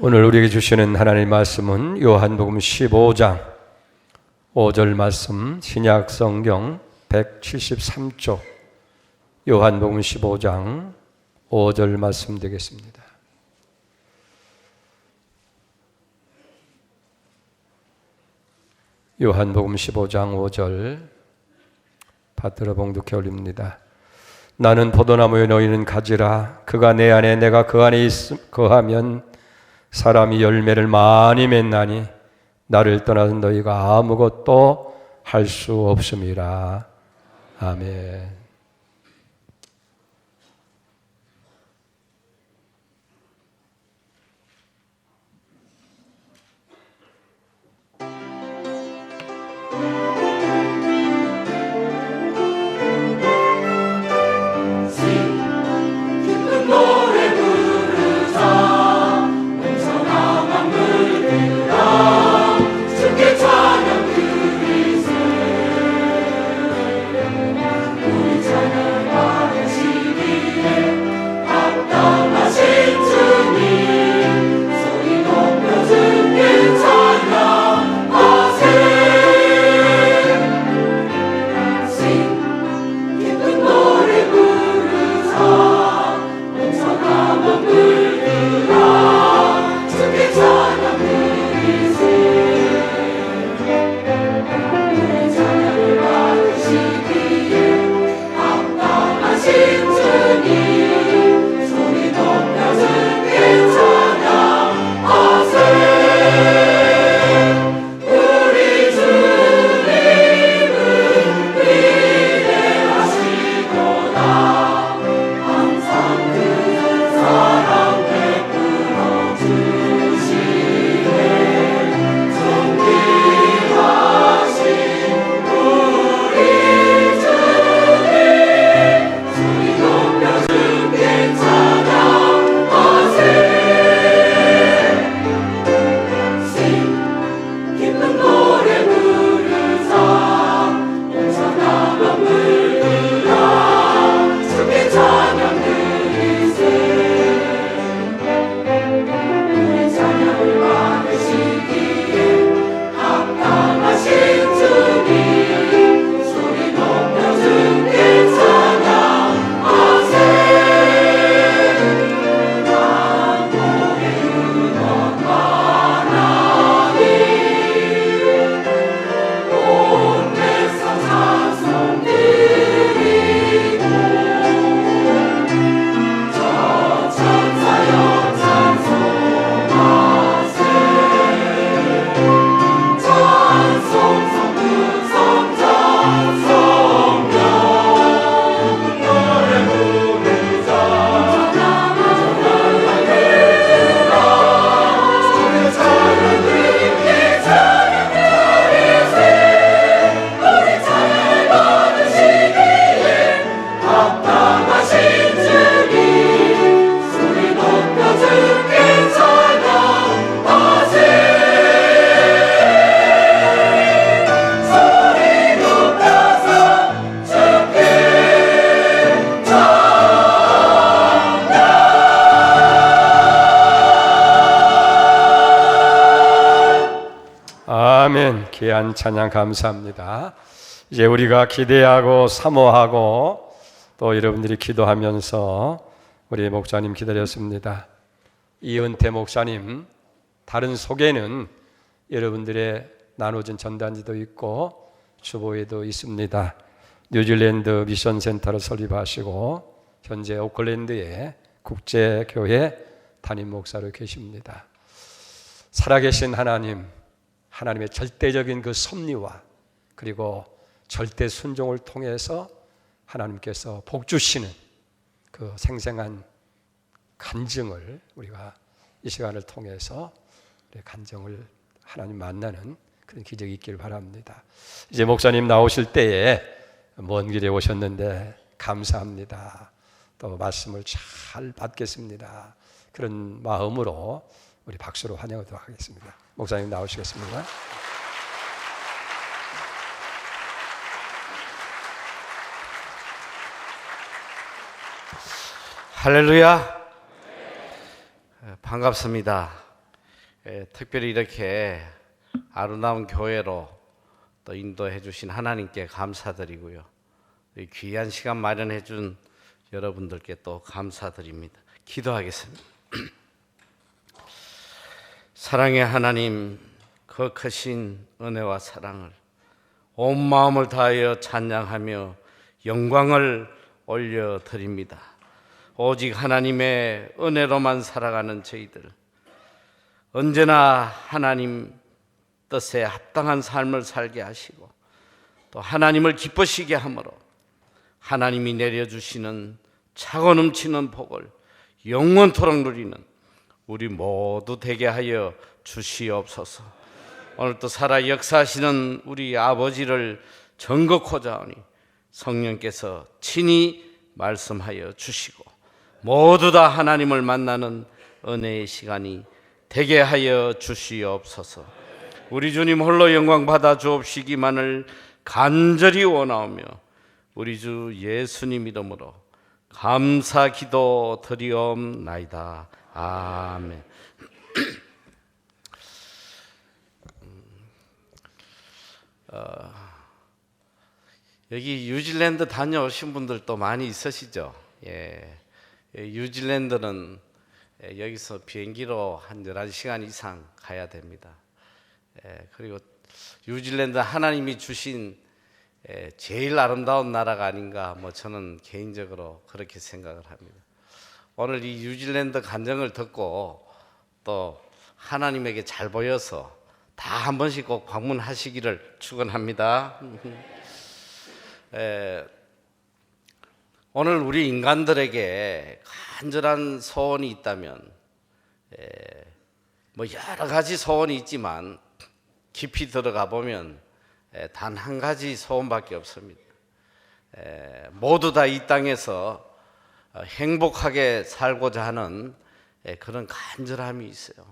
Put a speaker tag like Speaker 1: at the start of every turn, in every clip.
Speaker 1: 오늘 우리에게 주시는 하나님의 말씀은 요한복음 15장 5절 말씀, 신약 성경 173쪽 요한복음 15장 5절 말씀 되겠습니다. 요한복음 15장 5절 받들어 봉독해 올립니다. 나는 포도나무요 너희는 가지라. 그가 내 안에 내가 그 안에 거하면 사람이 열매를 많이 맺나니 나를 떠나서 너희가 아무것도 할 수 없음이라. 아멘. 아멘. 귀한 찬양 감사합니다. 이제 우리가 기대하고 사모하고 또 여러분들이 기도하면서 우리 목사님 기다렸습니다. 이은태 목사님 다른 소개는 여러분들의 나눠진 전단지도 있고 주보에도 있습니다. 뉴질랜드 미션센터를 설립하시고 현재 오클랜드의 국제교회 담임 목사로 계십니다. 살아계신 하나님의 절대적인 그 섭리와 그리고 절대 순종을 통해서 하나님께서 복 주시는 그 생생한 간증을 우리가 이 시간을 통해서 간증을 하나님 만나는 그런 기적이 있기를 바랍니다. 이제 목사님 나오실 때에 먼 길에 오셨는데 감사합니다. 또 말씀을 잘 받겠습니다. 그런 마음으로 우리 박수로 환영하도록 하겠습니다. 목사님 나오시겠습니다.
Speaker 2: 할렐루야. 반갑습니다. 특별히 이렇게 아름다운 교회로 또 인도해 주신 하나님께 감사드리고요. 이 귀한 시간 마련해 준 여러분들께 또 감사드립니다. 기도하겠습니다. 사랑의 하나님, 그 크신 은혜와 사랑을 온 마음을 다하여 찬양하며 영광을 올려드립니다. 오직 하나님의 은혜로만 살아가는 저희들, 언제나 하나님 뜻에 합당한 삶을 살게 하시고 또 하나님을 기쁘시게 하므로 하나님이 내려주시는 차고 넘치는 복을 영원토록 누리는 우리 모두 되게 하여 주시옵소서. 오늘도 살아 역사하시는 우리 아버지를 전거코자 하니 성령께서 친히 말씀하여 주시고 모두 다 하나님을 만나는 은혜의 시간이 되게 하여 주시옵소서. 우리 주님 홀로 영광 받아 주옵시기만을 간절히 원하오며 우리 주 예수님 이름으로 감사 기도 드리옵나이다. 아멘. 여기 뉴질랜드 다녀오신 분들도 많이 있으시죠? 뉴질랜드는 여기서 비행기로 한 11시간 이상 가야 됩니다. 그리고 뉴질랜드 하나님이 주신 제일 아름다운 나라가 아닌가 저는 개인적으로 그렇게 생각을 합니다. 오늘 이 뉴질랜드 간증을 듣고 또 하나님에게 잘 보여서 다 한 번씩 꼭 방문하시기를 축원합니다. 오늘 우리 인간들에게 간절한 소원이 있다면 여러 가지 소원이 있지만 깊이 들어가 보면 단 한 가지 소원밖에 없습니다. 모두 다 이 땅에서 행복하게 살고자 하는 그런 간절함이 있어요.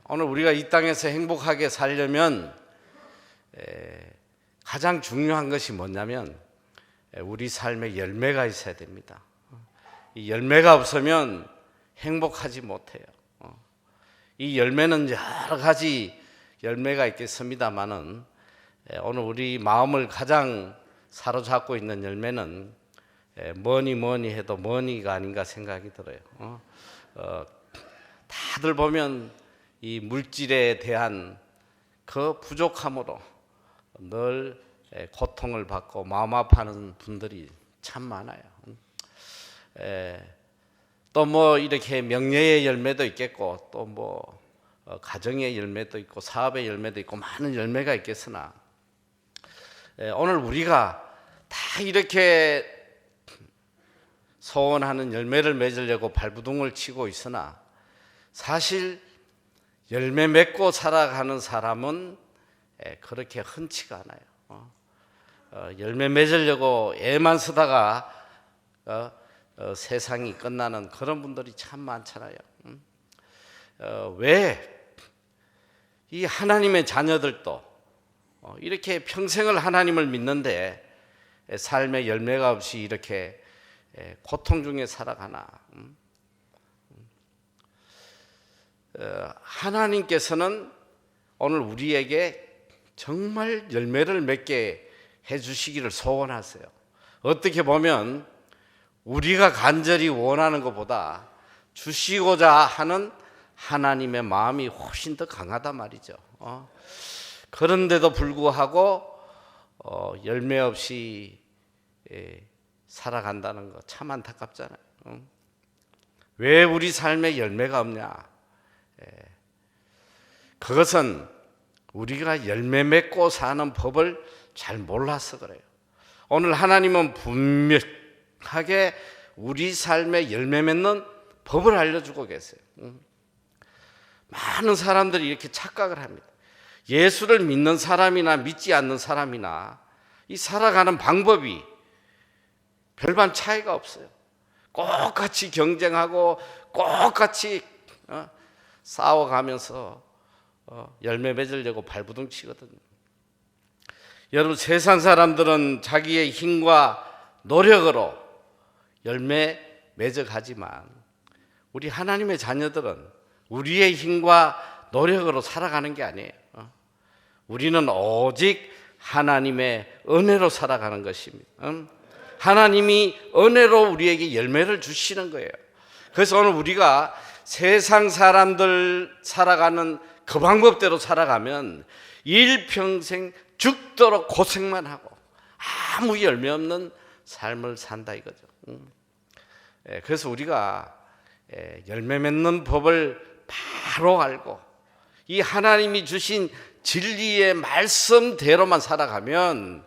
Speaker 2: 오늘 우리가 이 땅에서 행복하게 살려면 가장 중요한 것이 뭐냐면 우리 삶에 열매가 있어야 됩니다. 이 열매가 없으면 행복하지 못해요. 이 열매는 여러 가지 열매가 있겠습니다만은 오늘 우리 마음을 가장 사로잡고 있는 열매는 뭐니 해도 머니가 아닌가 생각이 들어요. 다들 보면 이 물질에 대한 그 부족함으로 늘 고통을 받고 마음 아파하는 분들이 참 많아요. 또 이렇게 명예의 열매도 있겠고 또 가정의 열매도 있고 사업의 열매도 있고 많은 열매가 있겠으나 오늘 우리가 다 이렇게 소원하는 열매를 맺으려고 발부둥을 치고 있으나 사실 열매 맺고 살아가는 사람은 그렇게 흔치가 않아요. 열매 맺으려고 애만 쓰다가 세상이 끝나는 그런 분들이 참 많잖아요. 왜 이 하나님의 자녀들도 이렇게 평생을 하나님을 믿는데 삶의 열매가 없이 이렇게 고통 중에 살아가나? 하나님께서는 오늘 우리에게 정말 열매를 맺게 해주시기를 소원하세요. 어떻게 보면 우리가 간절히 원하는 것보다 주시고자 하는 하나님의 마음이 훨씬 더 강하단 말이죠. 그런데도 불구하고 열매 없이 살아간다는 거 참 안타깝잖아요. 왜 우리 삶에 열매가 없냐? 그것은 우리가 열매 맺고 사는 법을 잘 몰라서 그래요. 오늘 하나님은 분명하게 우리 삶에 열매 맺는 법을 알려주고 계세요. 많은 사람들이 이렇게 착각을 합니다. 예수를 믿는 사람이나 믿지 않는 사람이나 이 살아가는 방법이 별반 차이가 없어요. 똑같이 경쟁하고 똑같이 싸워가면서 열매 맺으려고 발부둥 치거든요. 여러분, 세상 사람들은 자기의 힘과 노력으로 열매 맺어가지만 우리 하나님의 자녀들은 우리의 힘과 노력으로 살아가는 게 아니에요. 우리는 오직 하나님의 은혜로 살아가는 것입니다. 하나님이 은혜로 우리에게 열매를 주시는 거예요. 그래서 오늘 우리가 세상 사람들 살아가는 그 방법대로 살아가면 일평생 죽도록 고생만 하고 아무 열매 없는 삶을 산다 이거죠. 그래서 우리가 열매 맺는 법을 바로 알고 이 하나님이 주신 진리의 말씀대로만 살아가면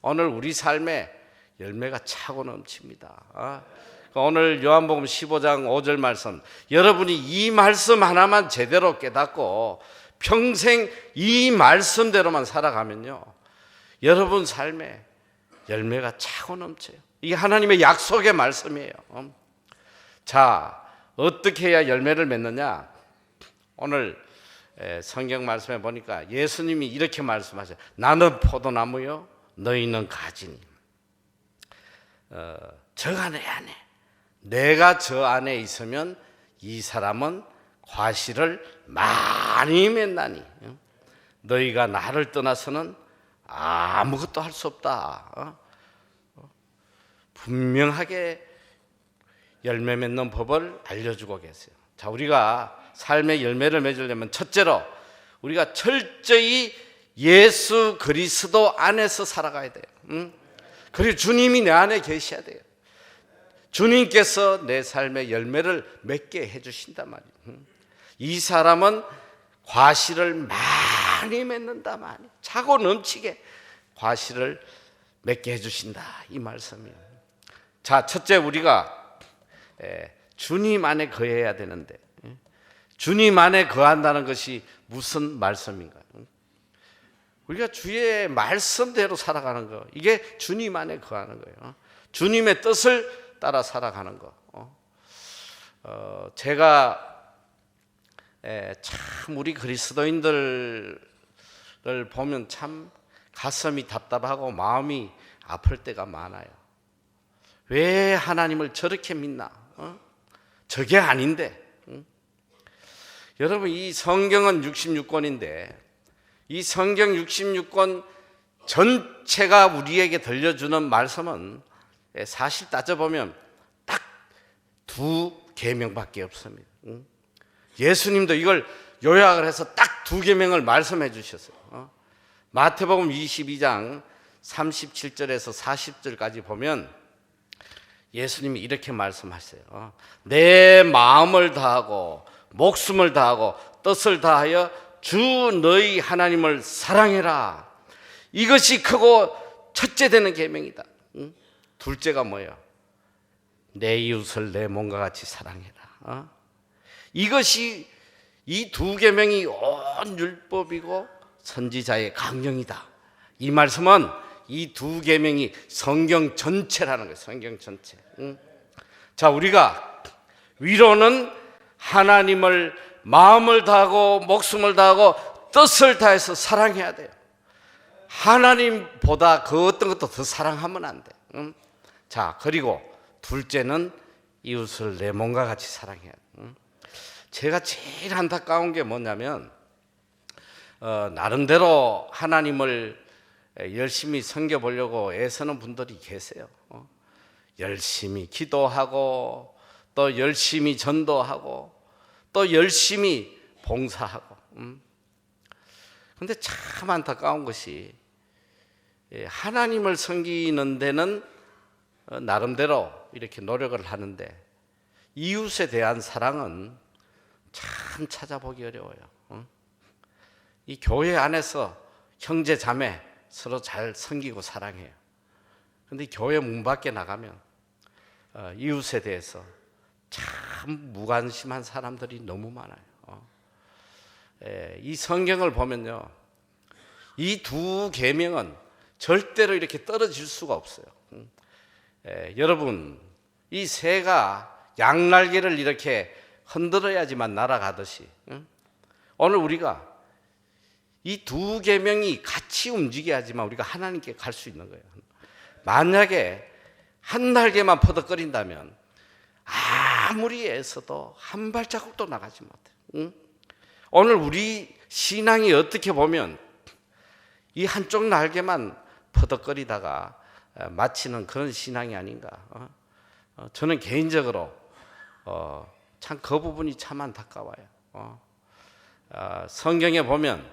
Speaker 2: 오늘 우리 삶에 열매가 차고 넘칩니다. 오늘 요한복음 15장 5절 말씀, 여러분이 이 말씀 하나만 제대로 깨닫고 평생 이 말씀대로만 살아가면요, 여러분 삶에 열매가 차고 넘쳐요. 이게 하나님의 약속의 말씀이에요. 자, 어떻게 해야 열매를 맺느냐? 오늘 성경 말씀에 보니까 예수님이 이렇게 말씀하셔요. 나는 포도나무요, 너희는 가지니. 저가 내 안에, 내가 저 안에 있으면 이 사람은 과실을 많이 맺나니 너희가 나를 떠나서는 아무것도 할 수 없다. 분명하게 열매 맺는 법을 알려주고 계세요. 자, 우리가 삶의 열매를 맺으려면 첫째로 우리가 철저히 예수 그리스도 안에서 살아가야 돼요. 그리고 주님이 내 안에 계셔야 돼요. 주님께서 내 삶의 열매를 맺게 해주신단 말이에요. 이 사람은 과실을 많이 맺는다, 많이 차고 넘치게 과실을 맺게 해주신다, 이 말씀이에요. 자, 첫째 우리가 주님 안에 거해야 되는데, 주님 안에 거한다는 것이 무슨 말씀인가요? 우리가 주의 말씀대로 살아가는 거, 이게 주님 안에 거하는 거예요. 주님의 뜻을 따라 살아가는 거. 제가 참 우리 그리스도인들을 보면 참 가슴이 답답하고 마음이 아플 때가 많아요. 왜 하나님을 저렇게 믿나? 저게 아닌데. 여러분, 이 성경은 66권인데 이 성경 66권 전체가 우리에게 들려주는 말씀은 사실 따져보면 딱 두 계명밖에 없습니다. 예수님도 이걸 요약을 해서 딱 두 계명을 말씀해 주셨어요. 마태복음 22장 37절에서 40절까지 보면 예수님이 이렇게 말씀하세요. 내 마음을 다하고 목숨을 다하고 뜻을 다하여 주 너희 하나님을 사랑해라. 이것이 크고 첫째 되는 계명이다. 둘째가 뭐예요? 내 이웃을 내 몸과 같이 사랑해라. 이것이 이 두 계명이 온 율법이고 선지자의 강령이다. 이 말씀은 이 두 계명이 성경 전체라는 거예요. 성경 전체. 자, 우리가 위로는 하나님을 마음을 다하고 목숨을 다하고 뜻을 다해서 사랑해야 돼요. 하나님보다 그 어떤 것도 더 사랑하면 안 돼. 자, 그리고 둘째는 이웃을 내 몸과 같이 사랑해야 돼. 제가 제일 안타까운 게 뭐냐면 나름대로 하나님을 열심히 섬겨보려고 애쓰는 분들이 계세요. 열심히 기도하고 또 열심히 전도하고 또 열심히 봉사하고. 근데 참 안타까운 것이 하나님을 섬기는 데는 나름대로 이렇게 노력을 하는데 이웃에 대한 사랑은 참 찾아보기 어려워요. 이 교회 안에서 형제 자매 서로 잘 섬기고 사랑해요. 근데 교회 문 밖에 나가면 이웃에 대해서 참 무관심한 사람들이 너무 많아요. 이 성경을 보면요, 이 두 계명은 절대로 이렇게 떨어질 수가 없어요. 여러분, 이 새가 양날개를 이렇게 흔들어야지만 날아가듯이 오늘 우리가 이 두 계명이 같이 움직여야지만 우리가 하나님께 갈 수 있는 거예요. 만약에 한 날개만 퍼덕거린다면 아무리 애써도 한 발자국도 나가지 못해요. 응? 오늘 우리 신앙이 어떻게 보면 이 한쪽 날개만 퍼덕거리다가 마치는 그런 신앙이 아닌가. 저는 개인적으로 참 그 부분이 참 안타까워요. 성경에 보면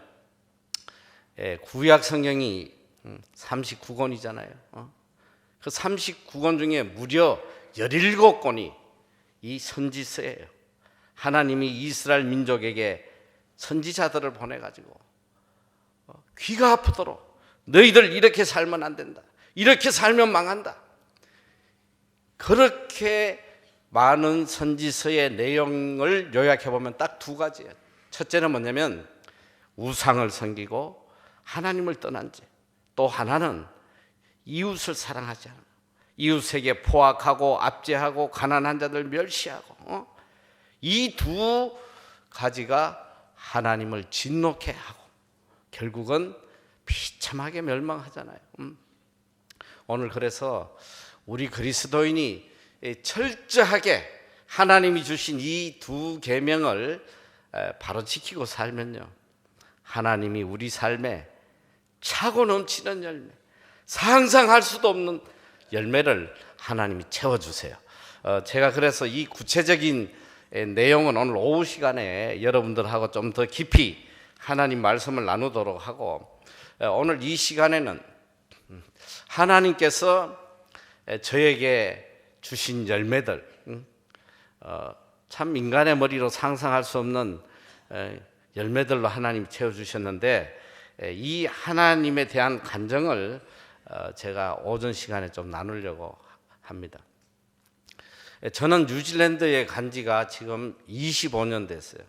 Speaker 2: 구약 성경이 39권이잖아요. 그 39권 중에 무려 17권이 이 선지서예요. 하나님이 이스라엘 민족에게 선지자들을 보내가지고 귀가 아프도록 너희들 이렇게 살면 안 된다. 이렇게 살면 망한다. 그렇게 많은 선지서의 내용을 요약해보면 딱 두 가지예요. 첫째는 뭐냐면 우상을 섬기고 하나님을 떠난 죄. 또 하나는 이웃을 사랑하지 않아. 이웃에게 포악하고 압제하고 가난한 자들 멸시하고 이 두 가지가 하나님을 진노케 하고 결국은 비참하게 멸망하잖아요. 오늘 그래서 우리 그리스도인이 철저하게 하나님이 주신 이 두 계명을 바로 지키고 살면요, 하나님이 우리 삶에 차고 넘치는 열매, 상상할 수도 없는 열매를 하나님이 채워주세요. 제가 그래서 이 구체적인 내용은 오늘 오후 시간에 여러분들하고 좀 더 깊이 하나님 말씀을 나누도록 하고, 오늘 이 시간에는 하나님께서 저에게 주신 열매들, 참 인간의 머리로 상상할 수 없는 열매들로 하나님이 채워주셨는데, 이 하나님에 대한 간정을 제가 오전 시간에 좀 나누려고 합니다. 저는 뉴질랜드에 간 지가 지금 25년 됐어요.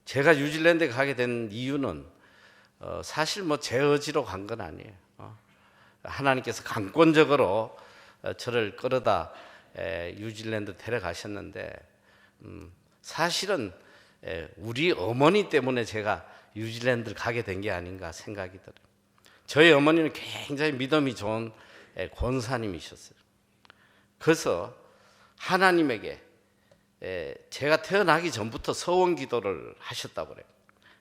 Speaker 2: 제가 뉴질랜드에 가게 된 이유는 사실 뭐 제 의지로 간 건 아니에요. 하나님께서 강권적으로 저를 끌어다 뉴질랜드 데려가셨는데, 사실은 우리 어머니 때문에 제가 뉴질랜드를 가게 된 게 아닌가 생각이 들어요. 저희 어머니는 굉장히 믿음이 좋은 권사님이셨어요. 그래서 하나님에게 제가 태어나기 전부터 서원 기도를 하셨다고 그래요.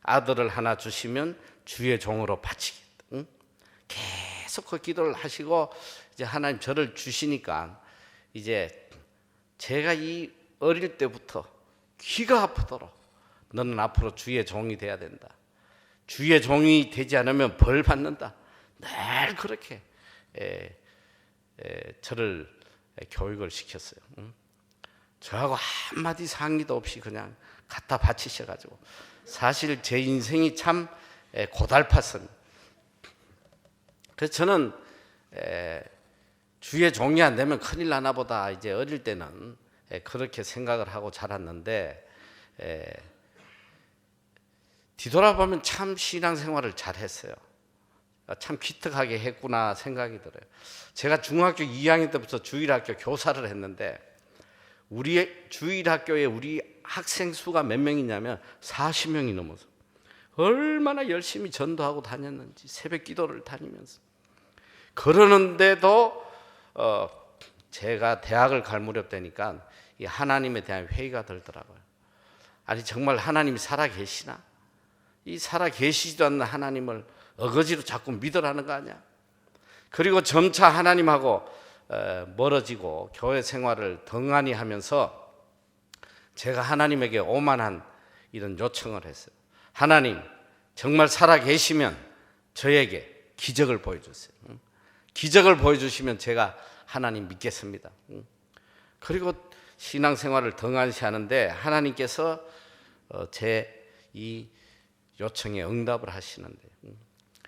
Speaker 2: 아들을 하나 주시면 주의 종으로 바치겠다. 응? 계속 그 기도를 하시고 이제 하나님 저를 주시니까 이제 제가 이 어릴 때부터 귀가 아프도록 너는 앞으로 주의 종이 돼야 된다. 주의 종이 되지 않으면 벌 받는다. 늘 그렇게 저를 교육을 시켰어요. 저하고 한마디 상의도 없이 그냥 갖다 바치셔가지고 사실 제 인생이 참 고달팠습니다. 그래서 저는 주의 종이 안 되면 큰일 나나 보다 이제 어릴 때는 그렇게 생각을 하고 자랐는데, 뒤돌아보면 참 신앙생활을 잘했어요. 참 기특하게 했구나 생각이 들어요. 제가 중학교 2학년 때부터 주일학교 교사를 했는데, 우리 주일학교에 우리 학생 수가 몇 명이냐면 40명이 넘어서 얼마나 열심히 전도하고 다녔는지, 새벽 기도를 다니면서. 그러는데도 제가 대학을 갈 무렵 되니까 이 하나님에 대한 회의가 들더라고요. 아니 정말 하나님이 살아 계시나? 이 살아 계시지도 않는 하나님을 어거지로 자꾸 믿으라는 거 아니야? 그리고 점차 하나님하고 멀어지고 교회 생활을 덩하니 하면서 제가 하나님에게 오만한 이런 요청을 했어요. 하나님, 정말 살아 계시면 저에게 기적을 보여주세요. 기적을 보여주시면 제가 하나님 믿겠습니다. 그리고 신앙생활을 덩한시 하는데 하나님께서 제 이 요청에 응답을 하시는데,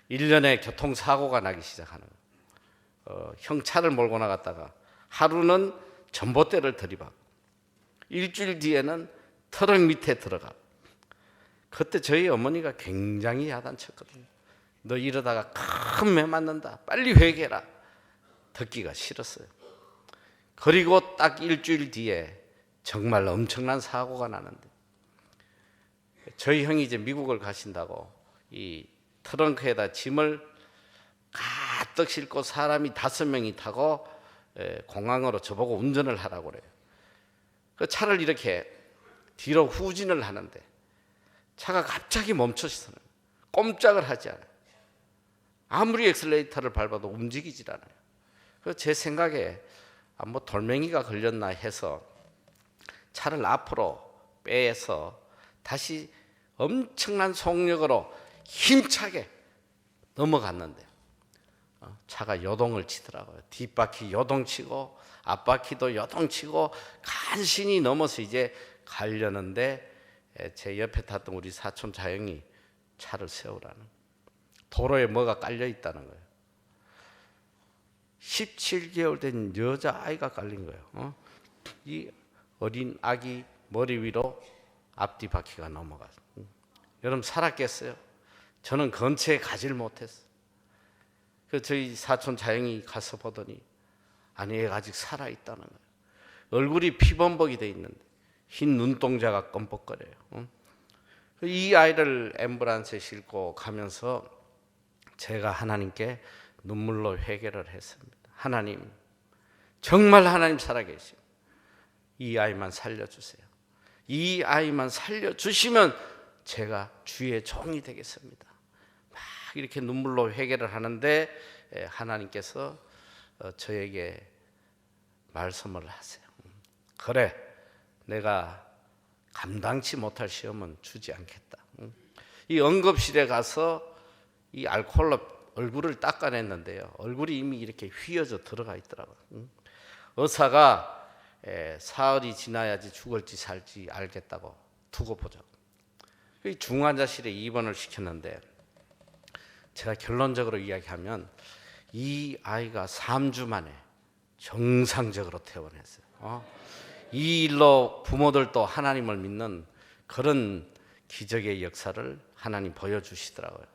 Speaker 2: 1년에 교통사고가 나기 시작하는 거예요. 형 차를 몰고 나갔다가 하루는 전봇대를 들이받고 일주일 뒤에는 트럭 밑에 들어가고, 그때 저희 어머니가 굉장히 야단쳤거든요. 너 이러다가 큰 매 맞는다. 빨리 회개해라. 듣기가 싫었어요. 그리고 딱 일주일 뒤에 정말 엄청난 사고가 나는데, 저희 형이 이제 미국을 가신다고 이 트렁크에다 짐을 가득 싣고 사람이 5명이 타고 공항으로 저보고 운전을 하라고 그래요. 그 차를 이렇게 뒤로 후진을 하는데 차가 갑자기 멈춰서는 꼼짝을 하지 않아요. 아무리 엑셀레이터를 밟아도 움직이질 않아요. 그래서 제 생각에 뭐 돌멩이가 걸렸나 해서 차를 앞으로 빼서 다시 엄청난 속력으로 힘차게 넘어갔는데 차가 요동을 치더라고요. 뒷바퀴 요동치고 앞바퀴도 요동치고 간신히 넘어서 이제 가려는데 제 옆에 탔던 우리 사촌 자영이 차를 세우라는, 도로에 뭐가 깔려 있다는 거예요. 17개월 된 여자아이가 깔린 거예요. 이 어린 아기 머리 위로 앞뒤 바퀴가 넘어갔어요. 여러분 살았겠어요? 저는 근처에 가지를 못했어요. 그래서 저희 사촌 자영이 가서 보더니 아니 애가 아직 살아있다는 거예요. 얼굴이 피범벅이 돼 있는데 흰 눈동자가 껌뻑거려요. 이 아이를 앰뷸런스에 싣고 가면서 제가 하나님께 눈물로 회개를 했습니다. 하나님, 정말 하나님 살아계시오. 이 아이만 살려주세요. 이 아이만 살려주시면 제가 주의 종이 되겠습니다. 막 이렇게 눈물로 회개를 하는데 하나님께서 저에게 말씀을 하세요. 그래, 내가 감당치 못할 시험은 주지 않겠다. 이 응급실에 가서 이 알코올로 얼굴을 닦아냈는데요. 얼굴이 이미 이렇게 휘어져 들어가 있더라고요. 의사가 사흘이 지나야지 죽을지 살지 알겠다고 두고 보자고. 중환자실에 입원을 시켰는데 제가 결론적으로 이야기하면 이 아이가 3주 만에 정상적으로 퇴원했어요. 이 일로 부모들도 하나님을 믿는 그런 기적의 역사를 하나님 보여주시더라고요.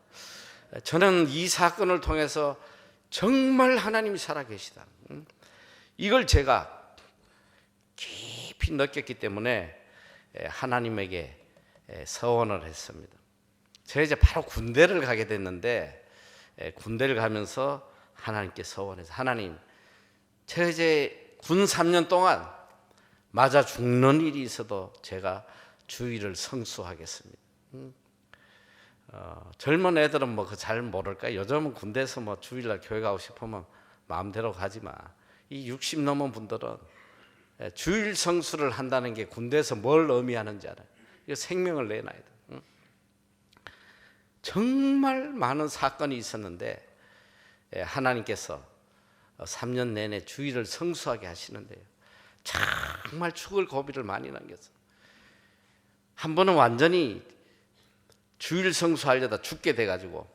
Speaker 2: 저는 이 사건을 통해서 정말 하나님이 살아계시다, 이걸 제가 깊이 느꼈기 때문에 하나님에게 서원을 했습니다. 제가 이제 바로 군대를 가게 됐는데 군대를 가면서 하나님께 서원해서 하나님, 제가 이제 군 3년 동안 맞아 죽는 일이 있어도 제가 주의를 성수하겠습니다. 젊은 애들은 뭐 그 잘 모를까? 요즘은 군대에서 뭐 주일날 교회 가고 싶으면 마음대로 가지 마. 이 60 넘은 분들은 주일 성수를 한다는 게 군대에서 뭘 의미하는지 알아요. 이거 생명을 내놔야 돼. 정말 많은 사건이 있었는데 하나님께서 3년 내내 주일을 성수하게 하시는데요. 정말 죽을 고비를 많이 남겼어요. 한 번은 완전히 주일 성수하려다 죽게 돼가지고,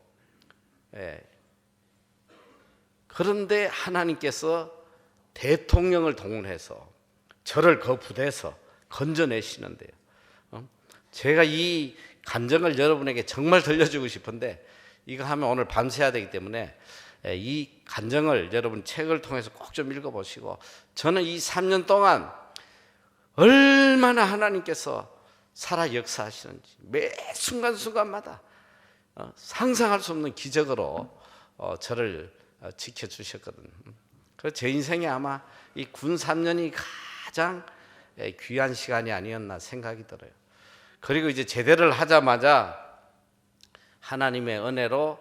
Speaker 2: 그런데 하나님께서 대통령을 동원해서 저를 그 부대에서 건져내시는데요. 제가 이 감정을 여러분에게 정말 들려주고 싶은데 이거 하면 오늘 밤새야 되기 때문에 이 감정을 여러분 책을 통해서 꼭 좀 읽어보시고, 저는 이 3년 동안 얼마나 하나님께서 살아 역사하시는지 매 순간순간마다 상상할 수 없는 기적으로 저를 지켜주셨거든요. 그래서 제 인생에 아마 이 군 3년이 가장 귀한 시간이 아니었나 생각이 들어요. 그리고 이제 제대를 하자마자 하나님의 은혜로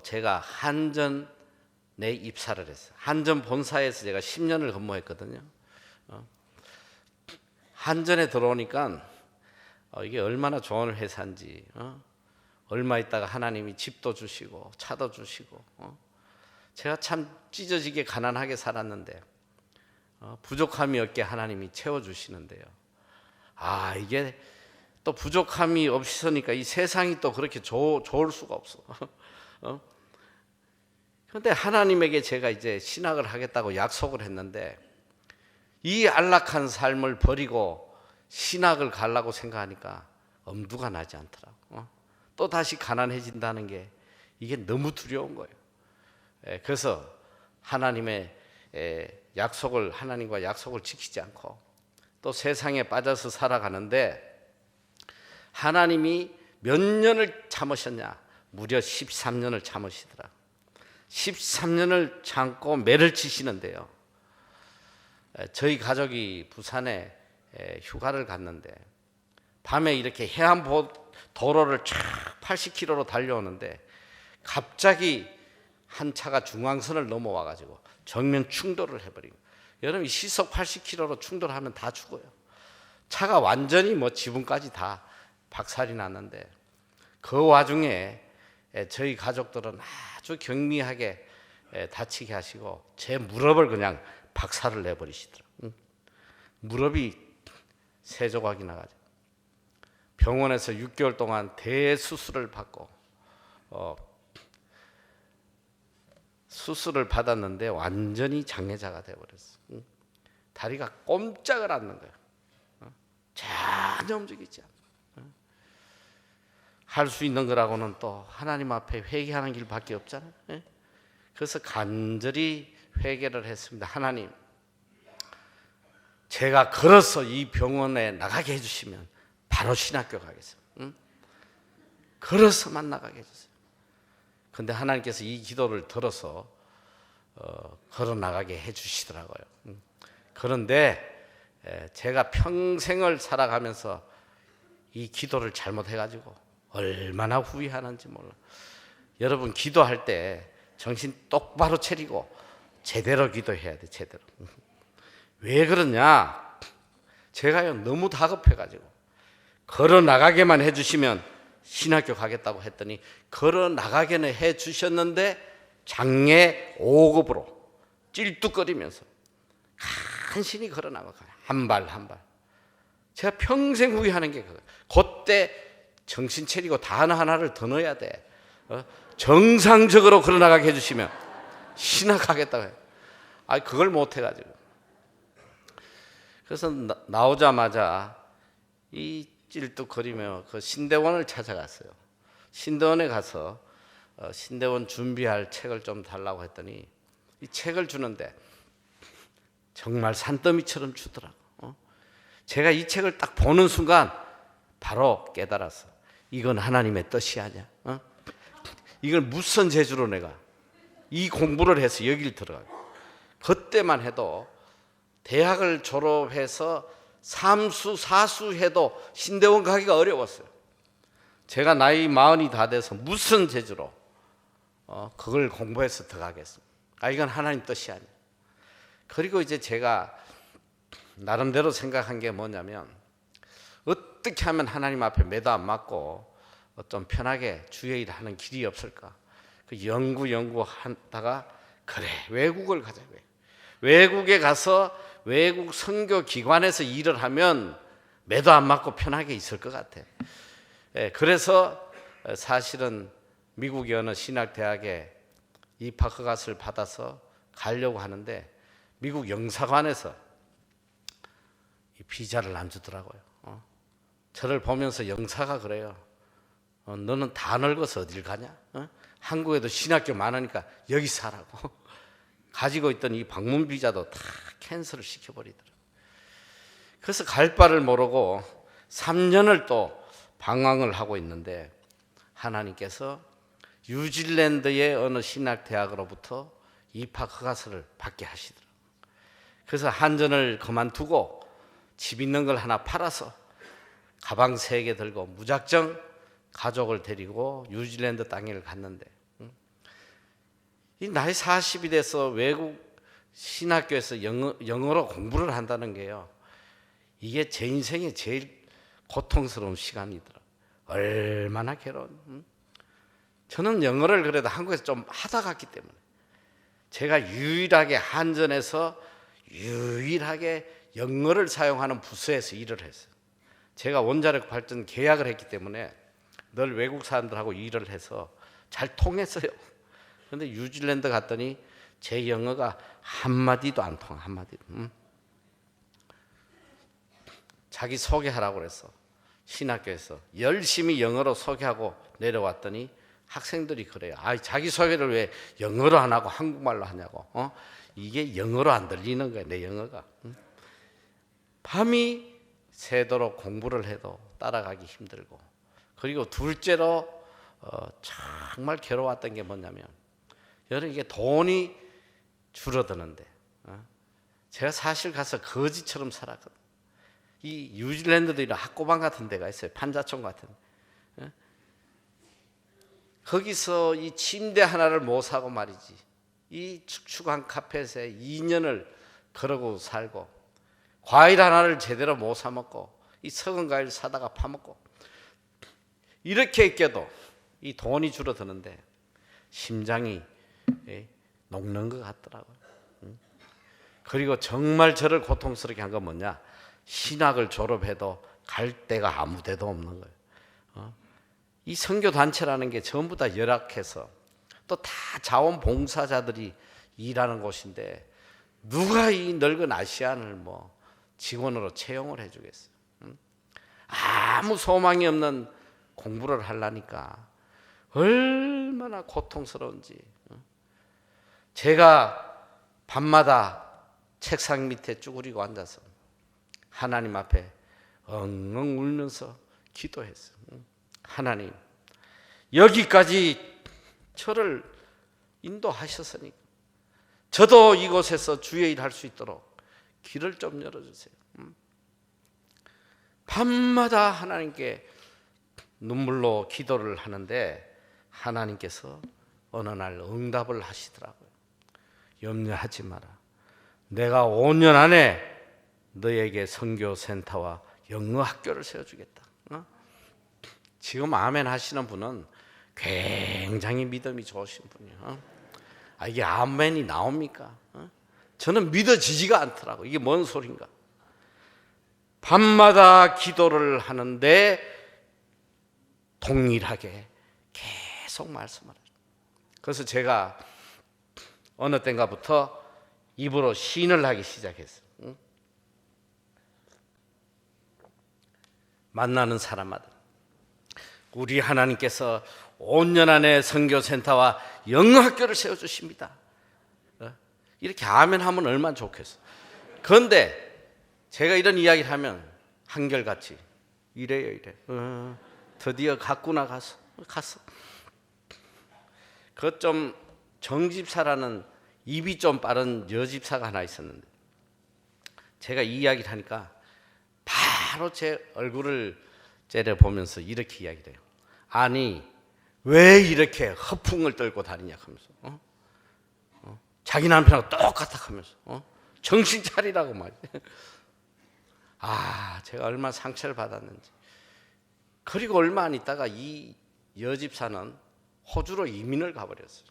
Speaker 2: 제가 한전에 입사를 했어요. 한전 본사에서 제가 10년을 근무했거든요. 한전에 들어오니까 이게 얼마나 좋은 회사인지, 얼마 있다가 하나님이 집도 주시고 차도 주시고, 제가 참 찢어지게 가난하게 살았는데 부족함이 없게 하나님이 채워주시는데요. 이게 또 부족함이 없으니까 이 세상이 또 그렇게 좋을 수가 없어. 그런데 하나님에게 제가 이제 신학을 하겠다고 약속을 했는데 이 안락한 삶을 버리고 신학을 가려고 생각하니까 엄두가 나지 않더라고. 또 다시 가난해진다는 게 이게 너무 두려운 거예요. 그래서 하나님의 하나님과 약속을 지키지 않고 또 세상에 빠져서 살아가는데, 하나님이 몇 년을 참으셨냐? 무려 13년을 참으시더라. 13년을 참고 매를 치시는데요. 저희 가족이 부산에 휴가를 갔는데 밤에 이렇게 도로를 쫙 80km로 달려오는데 갑자기 한 차가 중앙선을 넘어와 가지고 정면 충돌을 해버리고, 여러분 이 시속 80km로 충돌하면 다 죽어요. 차가 완전히 뭐 지붕까지 다 박살이 났는데, 그 와중에 저희 가족들은 아주 경미하게 다치게 하시고 제 무릎을 그냥 박살을 내버리시더라고요. 무릎이 3조각이 나가지고 병원에서 6개월 동안 대수술을 받고 수술을 받았는데 완전히 장애자가 되어버렸어. 다리가 꼼짝을 않는 거야. 전혀 움직이지 않아. 할 수 있는 거라고는 또 하나님 앞에 회개하는 길밖에 없잖아요. 그래서 간절히 회개를 했습니다. 하나님, 제가 걸어서 이 병원에 나가게 해주시면 바로 신학교 가겠습니다. 걸어서만 나가게 해주세요. 근데 하나님께서 이 기도를 들어서 걸어 나가게 해주시더라고요. 그런데 제가 평생을 살아가면서 이 기도를 잘못해가지고 얼마나 후회하는지 몰라. 여러분 기도할 때 정신 똑바로 차리고 제대로 기도해야 돼. 제대로. 왜 그러냐? 제가요 너무 다급해가지고 걸어 나가게만 해주시면 신학교 가겠다고 했더니 걸어 나가게는 해주셨는데 장애 5급으로 찔뚝거리면서 간신히 걸어 나가요. 한 발 한 발. 제가 평생 후회하는 게 그거예요. 그때 정신 차리고 단어 하나를 더 넣어야 돼. 정상적으로 걸어 나가게 해주시면 신학하겠다고 해요. 그걸 못 해가지고. 그래서 나오자마자 이 찔뚝거리며 그 신대원을 찾아갔어요. 신대원에 가서 신대원 준비할 책을 좀 달라고 했더니 이 책을 주는데 정말 산더미처럼 주더라고. 제가 이 책을 딱 보는 순간 바로 깨달았어. 이건 하나님의 뜻이 아니야. 이걸 무슨 재주로 내가 이 공부를 해서 여길 들어가요. 그때만 해도 대학을 졸업해서 삼수 사수 해도 신대원 가기가 어려웠어요. 제가 나이 40이 다 돼서 무슨 재주로 그걸 공부해서 들어가겠습니까? 이건 하나님 뜻이 아니에요. 그리고 이제 제가 나름대로 생각한 게 뭐냐면, 어떻게 하면 하나님 앞에 매도 안 맞고 좀 편하게 주의 일을 하는 길이 없을까? 그 연구하다가 그래, 외국을 가자. 외국에 가서 외국 선교 기관에서 일을 하면 매도 안 맞고 편하게 있을 것 같아. 그래서 사실은 미국의 어느 신학대학에 입학 허가서를 받아서 가려고 하는데 미국 영사관에서 이 비자를 안 주더라고요. 저를 보면서 영사가 그래요. 너는 다 늙어서 어딜 가냐? 한국에도 신학교 많으니까 여기 살라고. 가지고 있던 이 방문 비자도 다 캔슬을 시켜버리더라고요. 그래서 갈 바를 모르고 3년을 또 방황을 하고 있는데 하나님께서 뉴질랜드의 어느 신학대학으로부터 입학 허가서를 받게 하시더라고요. 그래서 한전을 그만두고 집 있는 걸 하나 팔아서 가방 3개 들고 무작정 가족을 데리고 뉴질랜드 땅에 갔는데, 이 나이 40이 돼서 외국 신학교에서 영어로 공부를 한다는 게요, 이게 제 인생의 제일 고통스러운 시간이더라고요. 얼마나 괴로운. 저는 영어를 그래도 한국에서 좀 하다 갔기 때문에 제가 유일하게 한전에서 유일하게 영어를 사용하는 부서에서 일을 했어요. 제가 원자력 발전 계약을 했기 때문에 늘 외국 사람들하고 일을 해서 잘 통했어요. 그런데 뉴질랜드 갔더니 제 영어가 한마디도 안 통해. 한마디도. 자기 소개하라고 그랬어. 신학교에서 열심히 영어로 소개하고 내려왔더니 학생들이 그래요. 자기 소개를 왜 영어로 안 하고 한국말로 하냐고. 이게 영어로 안 들리는 거야, 내 영어가. 밤이 새도록 공부를 해도 따라가기 힘들고, 그리고 둘째로 정말 괴로웠던 게 뭐냐면, 여러분 이게 돈이 줄어드는데 제가 사실 가서 거지처럼 살았거든요. 이 뉴질랜드도 이런 학고방 같은 데가 있어요. 판자촌 같은. 거기서 이 침대 하나를 못 사고 말이지. 이 축축한 카펫에 2년을 그러고 살고, 과일 하나를 제대로 못 사 먹고, 이 썩은 과일 사다가 파먹고, 이렇게 있게도 이 돈이 줄어드는데 심장이 녹는 것 같더라고요. 그리고 정말 저를 고통스럽게 한 건 뭐냐? 신학을 졸업해도 갈 데가 아무 데도 없는 거예요. 이 선교 단체라는 게 전부 다 열악해서 또 다 자원봉사자들이 일하는 곳인데 누가 이 늙은 아시안을 뭐 직원으로 채용을 해주겠어요? 아무 소망이 없는 공부를 하려니까 얼마나 고통스러운지. 제가 밤마다 책상 밑에 쭈그리고 앉아서 하나님 앞에 엉엉 울면서 기도했어요. 하나님, 여기까지 저를 인도하셨으니까 저도 이곳에서 주의 일 할 수 있도록 길을 좀 열어주세요. 밤마다 하나님께 눈물로 기도를 하는데 하나님께서 어느 날 응답을 하시더라고요. 염려하지 마라. 내가 5년 안에 너에게 선교센터와 영어학교를 세워주겠다. 지금 아멘 하시는 분은 굉장히 믿음이 좋으신 분이에요. 이게 아멘이 나옵니까? 저는 믿어지지가 않더라고요. 이게 뭔 소린가? 밤마다 기도를 하는데 동일하게 계속 말씀을 해요. 그래서 제가 어느 때인가부터 입으로 시인을 하기 시작했어요. 만나는 사람마다 우리 하나님께서 5년 안에 선교센터와 영어학교를 세워주십니다. 이렇게 아멘 하면 얼마나 좋겠어. 그런데 제가 이런 이야기를 하면 한결같이 이래요, 이래. 드디어 갔구나, 갔어. 그 좀 정집사라는 입이 좀 빠른 여집사가 하나 있었는데 제가 이 이야기를 하니까 바로 제 얼굴을 째려보면서 이렇게 이야기를 해요. 아니, 왜 이렇게 허풍을 떨고 다니냐 하면서 자기 남편하고 똑같아 하면서 정신 차리라고 말이에요. 제가 얼마나 상처를 받았는지. 그리고 얼마 안 있다가 이 여집사는 호주로 이민을 가버렸어요.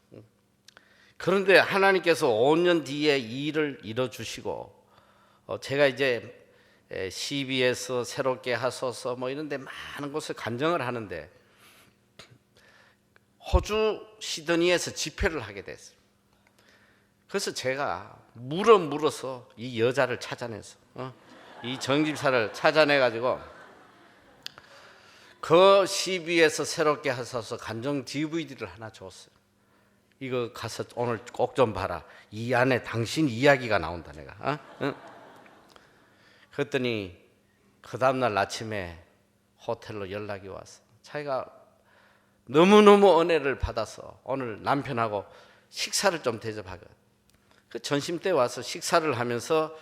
Speaker 2: 그런데 하나님께서 5년 뒤에 이 일을 이뤄주시고 제가 이제 CBS 새롭게 하소서 뭐 이런 데 많은 곳을 간증을 하는데 호주 시드니에서 집회를 하게 됐어요. 그래서 제가 물어서 이 여자를 찾아내서 이 정집사를 찾아내가지고 그 CBS 새롭게 하소서 간증 DVD를 하나 줬어요. 이거 가서 오늘 꼭 좀 봐라. 이 안에 당신 이야기가 나온다 내가. 그랬더니 그 다음날 아침에 호텔로 연락이 왔어. 자기가 너무너무 은혜를 받아서 오늘 남편하고 식사를 좀 대접하거든. 그 점심 때 와서 식사를 하면서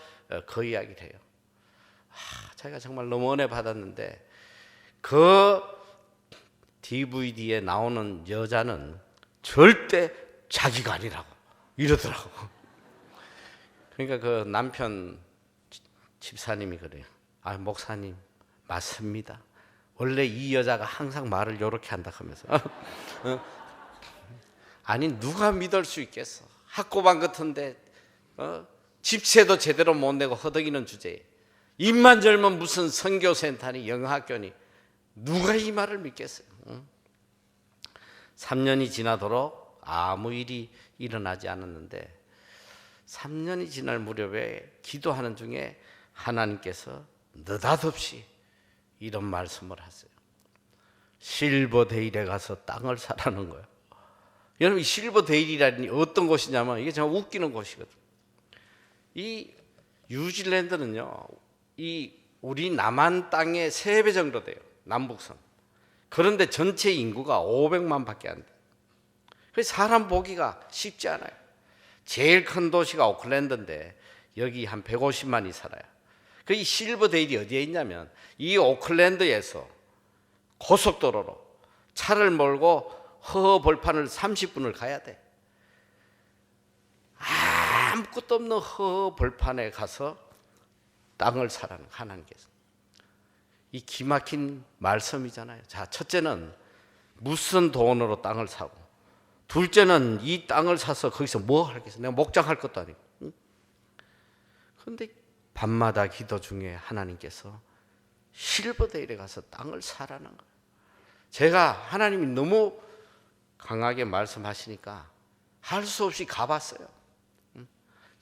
Speaker 2: 그 이야기를 해요. 자기가 정말 너무 은혜 받았는데 그 DVD에 나오는 여자는 절대 자기가 아니라고 이러더라고. 그러니까 그 남편 집사님이 그래요. 목사님 맞습니다. 원래 이 여자가 항상 말을 이렇게 한다 하면서 아니 누가 믿을 수 있겠어. 학고방 같은데 집세도 제대로 못 내고 허덕이는 주제에 입만 열면 무슨 선교센터니 영어학교니 누가 이 말을 믿겠어요. 3년이 지나도록 아무 일이 일어나지 않았는데 3년이 지날 무렵에 기도하는 중에 하나님께서 느닷없이 이런 말씀을 하세요. 실버데일에 가서 땅을 사라는 거예요. 여러분, 이 실버데일이라니 어떤 곳이냐면 이게 정말 웃기는 곳이거든. 이 뉴질랜드는요, 이 우리 남한 땅의 3배 정도 돼요. 남북선. 그런데 전체 인구가 500만 밖에 안 돼. 그래서 사람 보기가 쉽지 않아요. 제일 큰 도시가 오클랜드인데 여기 한 150만이 살아요. 그 이 실버데일이 어디에 있냐면 이 오클랜드에서 고속도로로 차를 몰고 허허 벌판을 30분을 가야 돼. 아무것도 없는 허허 벌판에 가서 땅을 사라는 하나님께서. 이 기막힌 말씀이잖아요. 자, 첫째는 무슨 돈으로 땅을 사고, 둘째는 이 땅을 사서 거기서 뭐 하겠어? 내가 목장할 것도 아니고. 그런데 밤마다 기도 중에 하나님께서 실버데일에 가서 땅을 사라는 거예요. 제가 하나님이 너무 강하게 말씀하시니까 할 수 없이 가봤어요.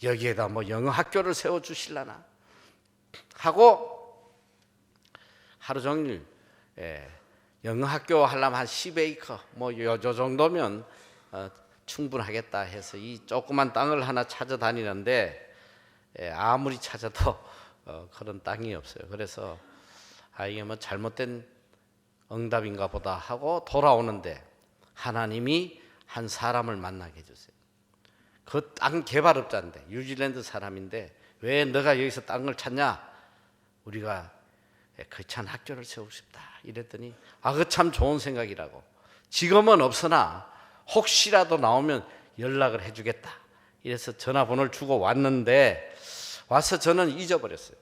Speaker 2: 여기에다 뭐 영어 학교를 세워 주실라나 하고 하루 종일 영어 학교 하려면 한 10에이커 뭐 요 정도면 충분하겠다 해서 이 조그만 땅을 하나 찾아다니는데 아무리 찾아도 그런 땅이 없어요. 그래서 이게 뭐 잘못된 응답인가 보다 하고 돌아오는데 하나님이 한 사람을 만나게 해주세요. 그 땅 개발업자인데 뉴질랜드 사람인데 왜 너가 여기서 땅을 찾냐? 우리가 거창한 학교를 세우고 싶다 이랬더니 그 참 좋은 생각이라고. 지금은 없으나 혹시라도 나오면 연락을 해주겠다. 이래서 전화번호를 주고 왔는데 와서 저는 잊어버렸어요.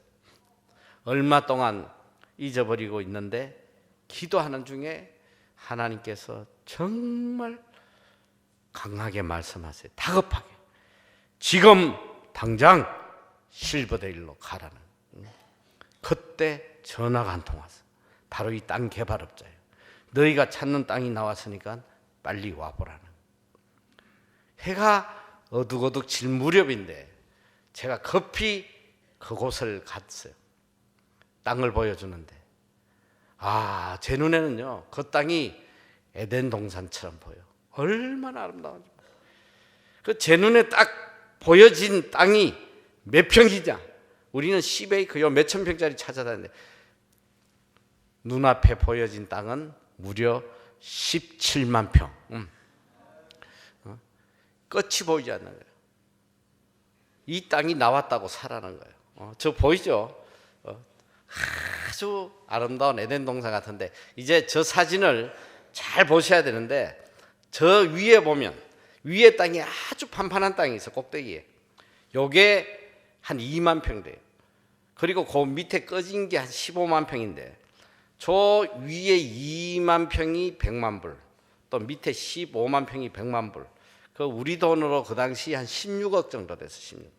Speaker 2: 얼마 동안 잊어버리고 있는데 기도하는 중에 하나님께서 정말 강하게 말씀하세요. 다급하게. 지금 당장 실버데일로 가라는. 그때 전화가 한 통 왔어요. 바로 이 땅 개발업자예요. 너희가 찾는 땅이 나왔으니까 빨리 와보라는. 해가 어둑어둑 질 무렵인데 제가 급히 그곳을 갔어요. 땅을 보여주는데 제 눈에는요 그 땅이 에덴 동산처럼 보여. 얼마나 아름다운지. 그 제 눈에 딱 보여진 땅이 몇 평이냐? 우리는 10에이커 몇천 평짜리 찾아다니는데 눈앞에 보여진 땅은 무려 17만 평. 끝이 보이지 않는 거예요. 이 땅이 나왔다고 사라는 거예요. 저 보이죠? 아주 아름다운 에덴 동산 같은데 이제 저 사진을 잘 보셔야 되는데 저 위에 보면 위에 땅이 아주 판판한 땅이 있어. 꼭대기에 요게 한 2만 평 돼요. 그리고 그 밑에 꺼진 게 한 15만 평인데 저 위에 2만 평이 100만 불, 또 밑에 15만 평이 100만 불. 그 우리 돈으로 그 당시 한 16억 정도 됐어. 16.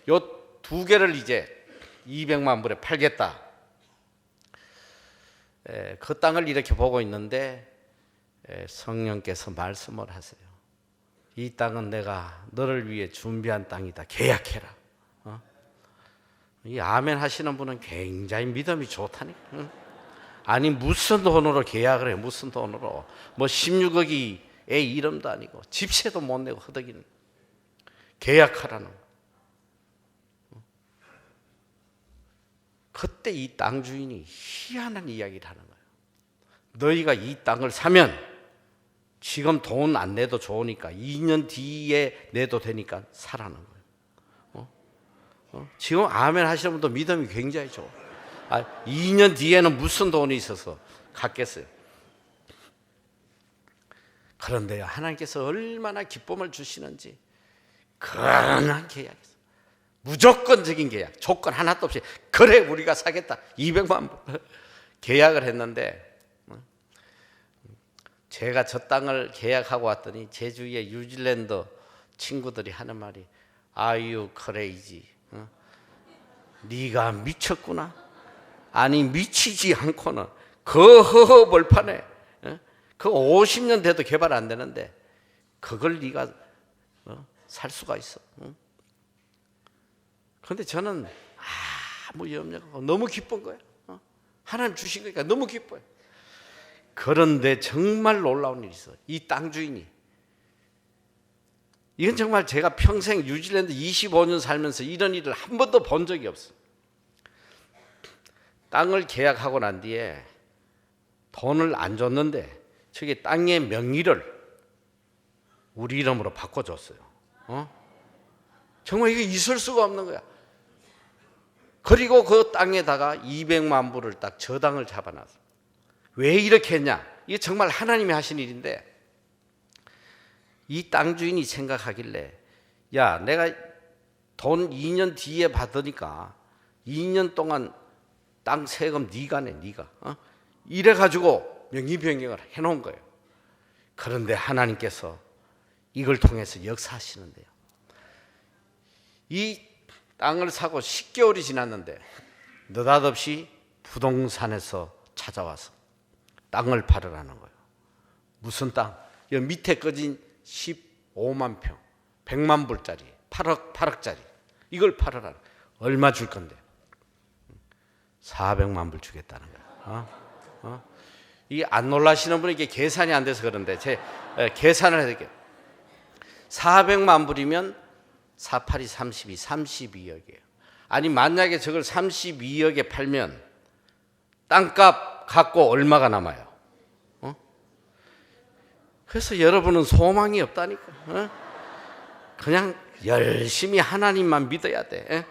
Speaker 2: 요 두 개를 이제 200만 불에 팔겠다. 그 땅을 이렇게 보고 있는데 성령께서 말씀을 하세요. 이 땅은 내가 너를 위해 준비한 땅이다. 계약해라. 이 아멘 하시는 분은 굉장히 믿음이 좋다니까. 아니 무슨 돈으로 계약을 해? 무슨 돈으로? 뭐 16억이 애 이름도 아니고 집세도 못 내고 허덕이는. 계약하라는 거. 그때 이 땅 주인이 희한한 이야기를 하는 거예요. 너희가 이 땅을 사면 지금 돈 안 내도 좋으니까 2년 뒤에 내도 되니까 사라는 거예요. 지금 아멘 하시는 분도 믿음이 굉장히 좋아. 2년 뒤에는 무슨 돈이 있어서 갖겠어요. 그런데요, 하나님께서 얼마나 기쁨을 주시는지 그런 계약이었어요. 무조건적인 계약, 조건 하나도 없이 그래 우리가 사겠다 200만 불 계약을 했는데 제가 저 땅을 계약하고 왔더니 제 주위에 뉴질랜드 친구들이 하는 말이 Are you crazy? 네가 미쳤구나. 아니 미치지 않고는 그 허허 벌판에 그 50년 돼도 개발 안 되는데 그걸 네가 살 수가 있어. 그런데 저는 아무 염려가 없고 너무 기쁜 거예요. 하나님 주신 거니까 너무 기뻐요. 그런데 정말 놀라운 일이 있어요. 이 땅 주인이, 이건 정말 제가 평생 뉴질랜드 25년 살면서 이런 일을 한 번도 본 적이 없어요. 땅을 계약하고 난 뒤에 돈을 안 줬는데 저기 땅의 명의를 우리 이름으로 바꿔줬어요. 정말 이게 있을 수가 없는 거야. 그리고 그 땅에다가 200만 불을 딱 저당을 잡아놨어. 왜 이렇게 했냐? 이게 정말 하나님이 하신 일인데, 이 땅 주인이 생각하길래, 야, 내가 돈 2년 뒤에 받으니까 2년 동안 땅 세금 네가 내, 네가. 이래가지고 명의 변경을 해놓은 거예요. 그런데 하나님께서 이걸 통해서 역사하시는데요. 이 땅을 사고 10개월이 지났는데 느닷없이 부동산에서 찾아와서 땅을 팔으라는 거예요. 무슨 땅? 여기 밑에 꺼진 15만 평, 100만 불짜리, 8억짜리. 이걸 팔으라는 거예요. 얼마 줄 건데? 400만 불 주겠다는 거예요. 이게 안 놀라시는 분이 이게 계산이 안 돼서 그런데 계산을 해드릴게요. 400만 불이면 482 32, 32억이에요. 아니 만약에 저걸 32억에 팔면 땅값 갖고 얼마가 남아요? 그래서 여러분은 소망이 없다니까. 그냥 열심히 하나님만 믿어야 돼.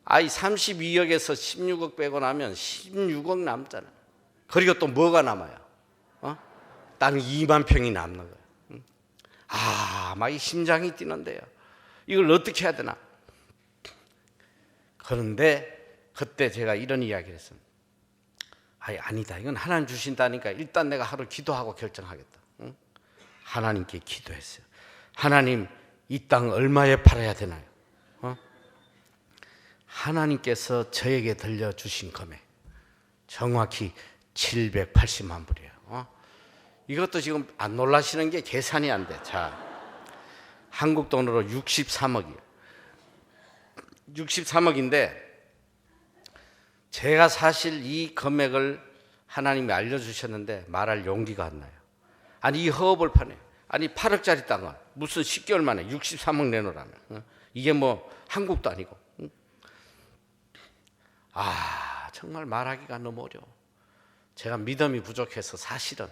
Speaker 2: 아이 32억에서 16억 빼고 나면 16억 남잖아. 그리고 또 뭐가 남아요? 땅 2만 평이 남는 거예요. 막 이 심장이 뛰는데요. 이걸 어떻게 해야 되나? 그런데 그때 제가 이런 이야기를 했습니다. 아니다. 이건 하나님 주신다니까 일단 내가 하루 기도하고 결정하겠다. 하나님께 기도했어요. 하나님, 이 땅 얼마에 팔아야 되나요? 하나님께서 저에게 들려주신 금액 정확히 780만 불이에요. 이것도 지금 안 놀라시는 게 계산이 안 돼. 자, 한국 돈으로 63억이에요. 63억인데 제가 사실 이 금액을 하나님이 알려주셨는데 말할 용기가 안 나요. 아니 이 허업을 파네. 아니 8억짜리 땅을 무슨 10개월 만에 63억 내놓으라면 이게 뭐 한국도 아니고. 정말 말하기가 너무 어려워. 제가 믿음이 부족해서 사실은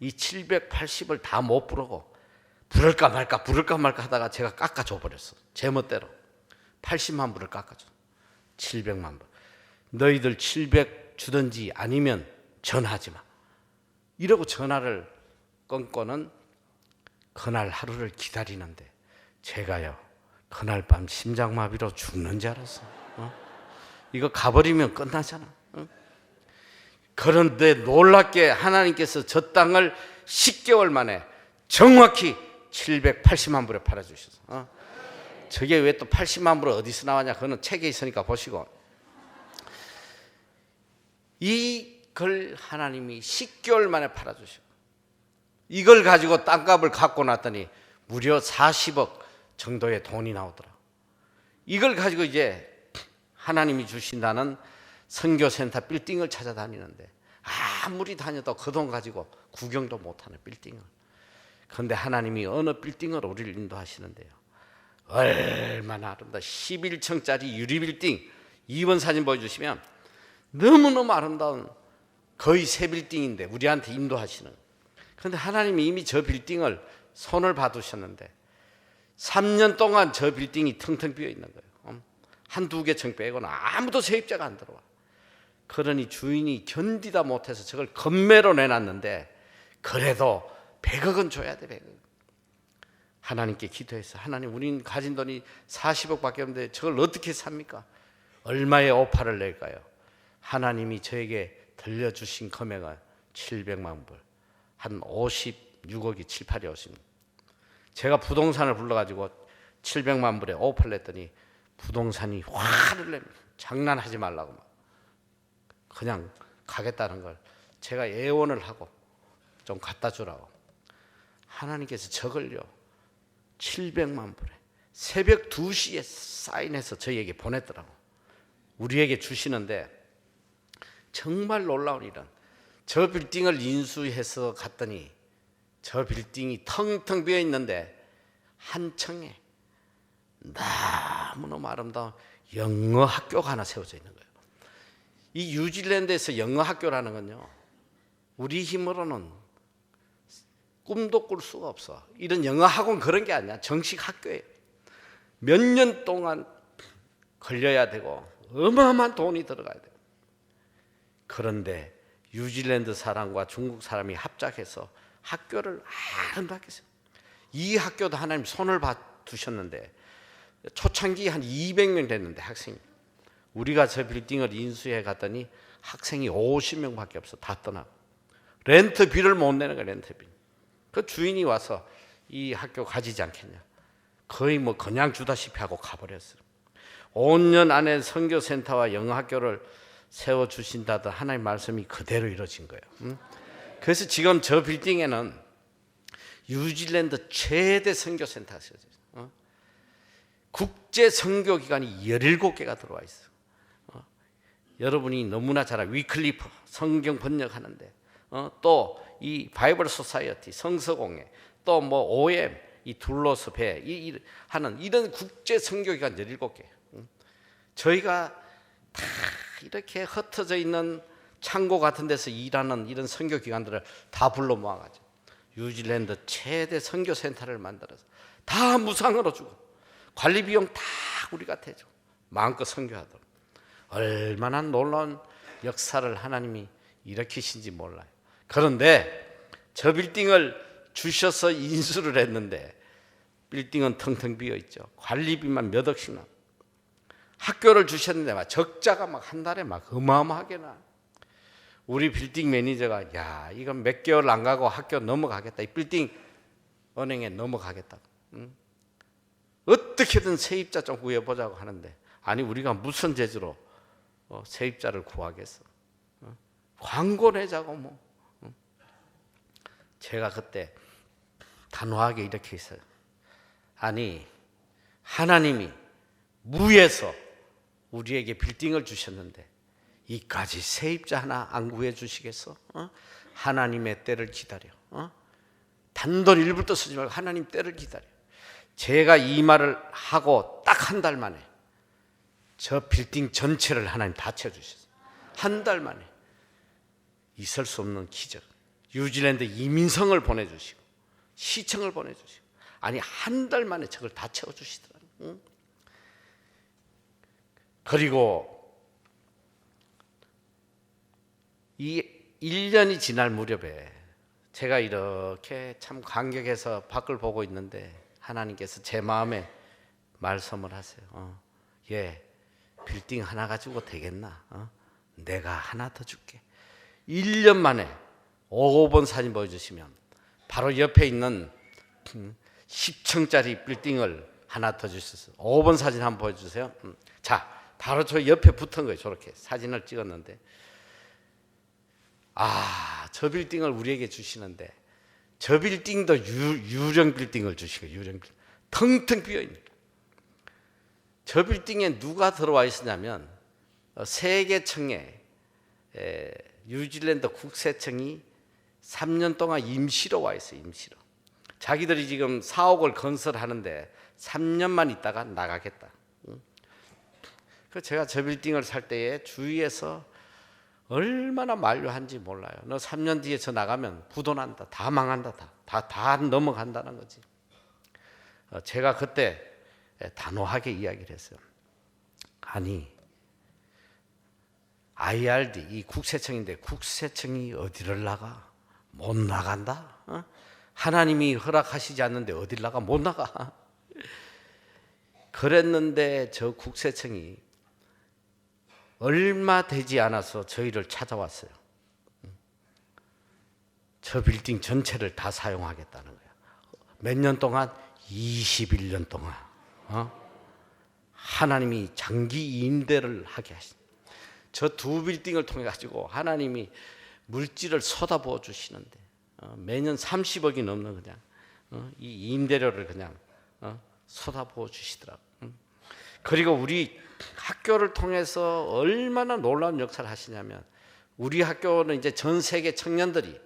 Speaker 2: 이 780을 다 못 부르고 부를까 말까 하다가 제가 깎아줘 버렸어. 제 멋대로 80만 불을 깎아줘. 700만 불. 너희들 700 주든지 아니면 전화하지 마. 이러고 전화를 끊고는 그날 하루를 기다리는데 제가요 그날 밤 심장마비로 죽는 줄 알았어. 이거 가버리면 끝나잖아. 그런데 놀랍게 하나님께서 저 땅을 10개월 만에 정확히 780만 불에 팔아주셔서 저게 왜 또 80만 불은 어디서 나왔냐? 그거는 책에 있으니까 보시고. 이걸 하나님이 10개월 만에 팔아주셔. 이걸 가지고 땅값을 갖고 났더니 무려 40억 정도의 돈이 나오더라. 이걸 가지고 이제 하나님이 주신다는 선교센터 빌딩을 찾아다니는데 아무리 다녀도 그 돈 가지고 구경도 못하는 빌딩을. 그런데 하나님이 어느 빌딩으로 우리를 인도하시는데요. 얼마나 아름다워. 11층짜리 유리 빌딩. 2번 사진 보여주시면 너무너무 아름다운 거의 새 빌딩인데 우리한테 인도하시는. 그런데 하나님이 이미 저 빌딩을 손을 봐두셨는데 3년 동안 저 빌딩이 텅텅 비어 있는 거예요. 한두 개 층 빼고는 아무도 세입자가 안 들어와. 그러니 주인이 견디다 못해서 저걸 건매로 내놨는데 그래도 100억은 줘야 돼. 100억. 하나님께 기도했어. 하나님, 우린 가진 돈이 40억밖에 없는데 저걸 어떻게 삽니까? 얼마의 오파를 낼까요? 하나님이 저에게 들려주신 금액은 700만 불. 한 56억이 7, 8이 50. 제가 부동산을 불러가지고 700만 불에 오파를 냈더니 부동산이 화를 냅니다. 장난하지 말라고 막. 그냥 가겠다는 걸 제가 예언을 하고 좀 갖다 주라고. 하나님께서 저걸요 700만 불에 새벽 2시에 사인해서 저희에게 보냈더라고. 우리에게 주시는데 정말 놀라운 일은 저 빌딩을 인수해서 갔더니 저 빌딩이 텅텅 비어 있는데 한 층에 너무너무 아름다운 영어 학교가 하나 세워져 있는 거예요. 이 뉴질랜드에서 영어 학교라는 건요 우리 힘으로는 꿈도 꿀 수가 없어. 이런 영어 학원 그런 게 아니야. 정식 학교예요. 몇 년 동안 걸려야 되고 어마어마한 돈이 들어가야 돼요. 그런데 뉴질랜드 사람과 중국 사람이 합작해서 학교를 아름답게 했어요. 이 학교도 하나님 손을 두셨는데 초창기 한 200명 됐는데 학생이, 우리가 저 빌딩을 인수해 갔더니 학생이 50명밖에 없어. 다 떠나고 렌트비를 못 내는 거야. 렌트비. 그 주인이 와서 이 학교 가지지 않겠냐, 거의 뭐 그냥 주다시피 하고 가버렸어요. 5년 안에 선교센터와 영어학교를 세워주신다던 하나님 말씀이 그대로 이루어진 거예요. 그래서 지금 저 빌딩에는 뉴질랜드 최대 선교센터가 세워져요. 국제 선교기관이 17개가 들어와 있어요. 여러분이 너무나 잘 알아요. 위클리프 성경 번역하는데, 또 이 바이블 소사이어티 성서공회, 또 뭐 OM 이 둘러서 배 하는 이런 국제 선교기관 17개. 저희가 다 이렇게 흩어져 있는 창고 같은 데서 일하는 이런 선교기관들을 다 불러 모아가지고 뉴질랜드 최대 선교센터를 만들어서 다 무상으로 주고 관리 비용 다 우리가 대주고 마음껏 선교하도록. 얼마나 놀라운 역사를 하나님이 일으키신지 몰라요. 그런데 저 빌딩을 주셔서 인수를 했는데 빌딩은 텅텅 비어 있죠. 관리비만 몇 억씩 나. 학교를 주셨는데 막 적자가 막 한 달에 막 어마어마하게 나. 우리 빌딩 매니저가 야, 이건 몇 개월 안 가고 학교 넘어가겠다. 이 빌딩 은행에 넘어가겠다. 어떻게든 세입자 좀 구해보자고 하는데, 아니 우리가 무슨 재주로 세입자를 구하겠어? 광고 내자고 뭐. 제가 그때 단호하게 이렇게 했어요. 아니 하나님이 무에서 우리에게 빌딩을 주셨는데 이까지 세입자 하나 안 구해 주시겠어? 하나님의 때를 기다려. 단돈 1불도 쓰지 말고 하나님 때를 기다려. 제가 이 말을 하고 딱 한 달 만에 저 빌딩 전체를 하나님 다 채워주셨어요. 한 달 만에. 있을 수 없는 기적. 뉴질랜드 이민성을 보내주시고 시청을 보내주시고, 아니 한 달 만에 저걸 다 채워주시더라고요. 그리고 이 1년이 지날 무렵에 제가 이렇게 참 감격해서 밖을 보고 있는데 하나님께서 제 마음에 말씀을 하세요. 얘 빌딩 하나 가지고 되겠나? 내가 하나 더 줄게. 1년 만에 5번 사진 보여주시면 바로 옆에 있는 10층짜리 빌딩을 하나 더 주셨어요. 5번 사진 한번 보여주세요. 자, 바로 저 옆에 붙은 거예요. 저렇게 사진을 찍었는데, 저 빌딩을 우리에게 주시는데 저 빌딩도 유령 빌딩을 주시고, 유령 빌딩 텅텅 비어 있는. 저 빌딩에 누가 들어와 있었냐면 세계청에 뉴질랜드 국세청이 3년 동안 임시로 와 있어요. 임시로. 자기들이 지금 사옥을 건설하는데 3년만 있다가 나가겠다. 그 제가 저 빌딩을 살 때에 주위에서 얼마나 만류한지 몰라요. 너 3년 뒤에 저 나가면 부도난다, 다 망한다, 다 넘어간다는 거지. 제가 그때 단호하게 이야기를 했어요. 아니 IRD 이 국세청인데 국세청이 어디를 나가? 못 나간다. 하나님이 허락하시지 않는데 어딜 나가? 못 나가. 그랬는데 저 국세청이 얼마 되지 않아서 저희를 찾아왔어요. 저 빌딩 전체를 다 사용하겠다는 거예요. 몇 년 동안? 21년 동안. 하나님이 장기 임대를 하게 하신. 저 두 빌딩을 통해 가지고 하나님이 물질을 쏟아부어 주시는데 매년 30억이 넘는 그냥 이 임대료를 그냥 쏟아부어 주시더라고. 그리고 우리 학교를 통해서 얼마나 놀라운 역사를 하시냐면, 우리 학교는 이제 전 세계 청년들이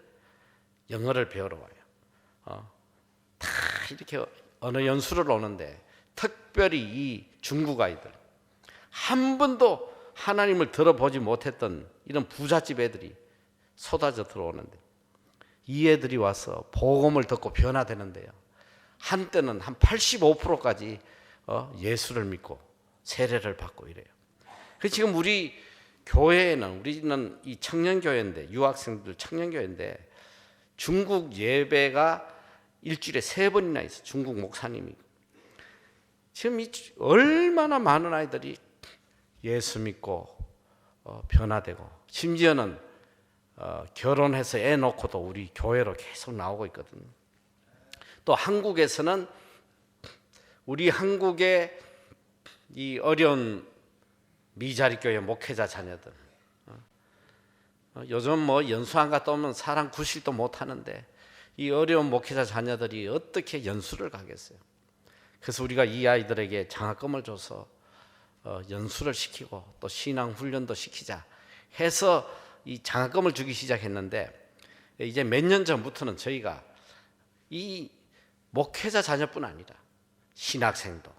Speaker 2: 영어를 배우러 와요. 다 이렇게 언어 연수를 오는데 특별히 이 중국 아이들, 한 번도 하나님을 들어보지 못했던 이런 부잣집 애들이 쏟아져 들어오는데, 이 애들이 와서 복음을 듣고 변화되는데요, 한때는 한 85%까지 예수를 믿고 세례를 받고 이래요. 그 지금 우리 교회에는 우리는 이 청년교회인데 유학생들 청년교회인데 중국 예배가 일주일에 3번이나 있어. 중국 목사님이 지금 얼마나 많은 아이들이 예수 믿고 변화되고 심지어는 결혼해서 애 놓고도 우리 교회로 계속 나오고 있거든요. 또 한국에서는 우리 한국의 이 어려운 미자리 교회 목회자 자녀들 요즘 뭐 연수한 갔다 오면 사람 구실도 못 하는데 이 어려운 목회자 자녀들이 어떻게 연수를 가겠어요? 그래서 우리가 이 아이들에게 장학금을 줘서 연수를 시키고 또 신앙 훈련도 시키자 해서 이 장학금을 주기 시작했는데 이제 몇 년 전부터는 저희가 이 목회자 자녀뿐 아니라 신학생도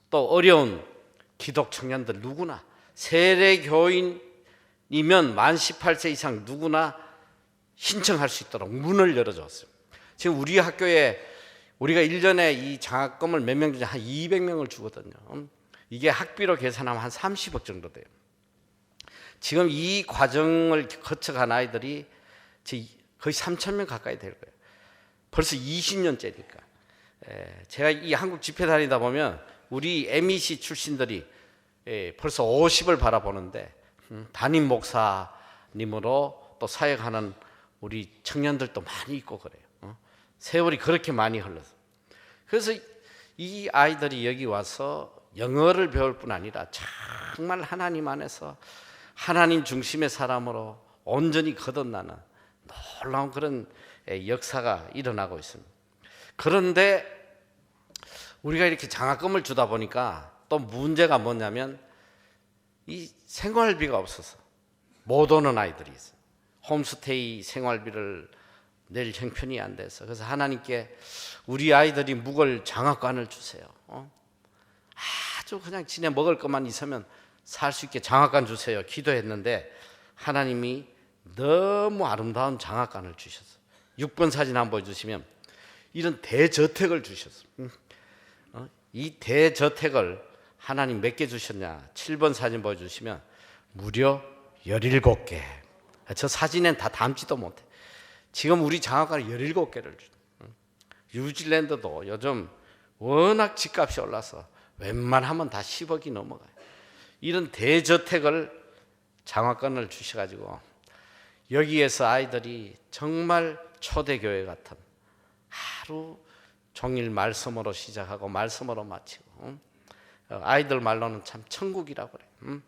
Speaker 2: 또 어려운 기독 청년들 누구나 세례 교인이면 만 18세 이상 누구나 신청할 수 있도록 문을 열어줬어요. 지금 우리 학교에 우리가 1년에 이 장학금을 몇 명 주냐 한 200명을 주거든요. 이게 학비로 계산하면 한 30억 정도 돼요. 지금 이 과정을 거쳐간 아이들이 거의 3,000명 가까이 될 거예요. 벌써 20년째니까. 제가 이 한국 집회 다니다 보면 우리 MEC 출신들이 벌써 50을 바라보는데 담임 목사님으로 또 사역하는 우리 청년들도 많이 있고 그래요. 세월이 그렇게 많이 흘러서. 그래서 이 아이들이 여기 와서 영어를 배울 뿐 아니라 정말 하나님 안에서 하나님 중심의 사람으로 온전히 거듭나는 놀라운 그런 역사가 일어나고 있습니다. 그런데 우리가 이렇게 장학금을 주다 보니까 또 문제가 뭐냐면 이 생활비가 없어서 못 오는 아이들이 있어요. 홈스테이 생활비를 낼 형편이 안 돼서 그래서 하나님께 우리 아이들이 묵을 장학관을 주세요. 아주 그냥 지네 먹을 것만 있으면 살 수 있게 장학관 주세요. 기도했는데 하나님이 너무 아름다운 장학관을 주셨어요. 6번 사진 한번 보여주시면 이런 대저택을 주셨어요. 이 대저택을 하나님 몇 개 주셨냐? 7번 사진 보여주시면 무려 17개. 저 사진엔 다 담지도 못해. 지금 우리 장학관을 17개를 주. 뉴질랜드도 요즘 워낙 집값이 올라서 웬만하면 다 10억이 넘어가요. 이런 대저택을 장학관을 주셔가지고 여기에서 아이들이 정말 초대교회 같은 하루 종일 말씀으로 시작하고 말씀으로 마치고 아이들 말로는 참 천국이라고 그래요.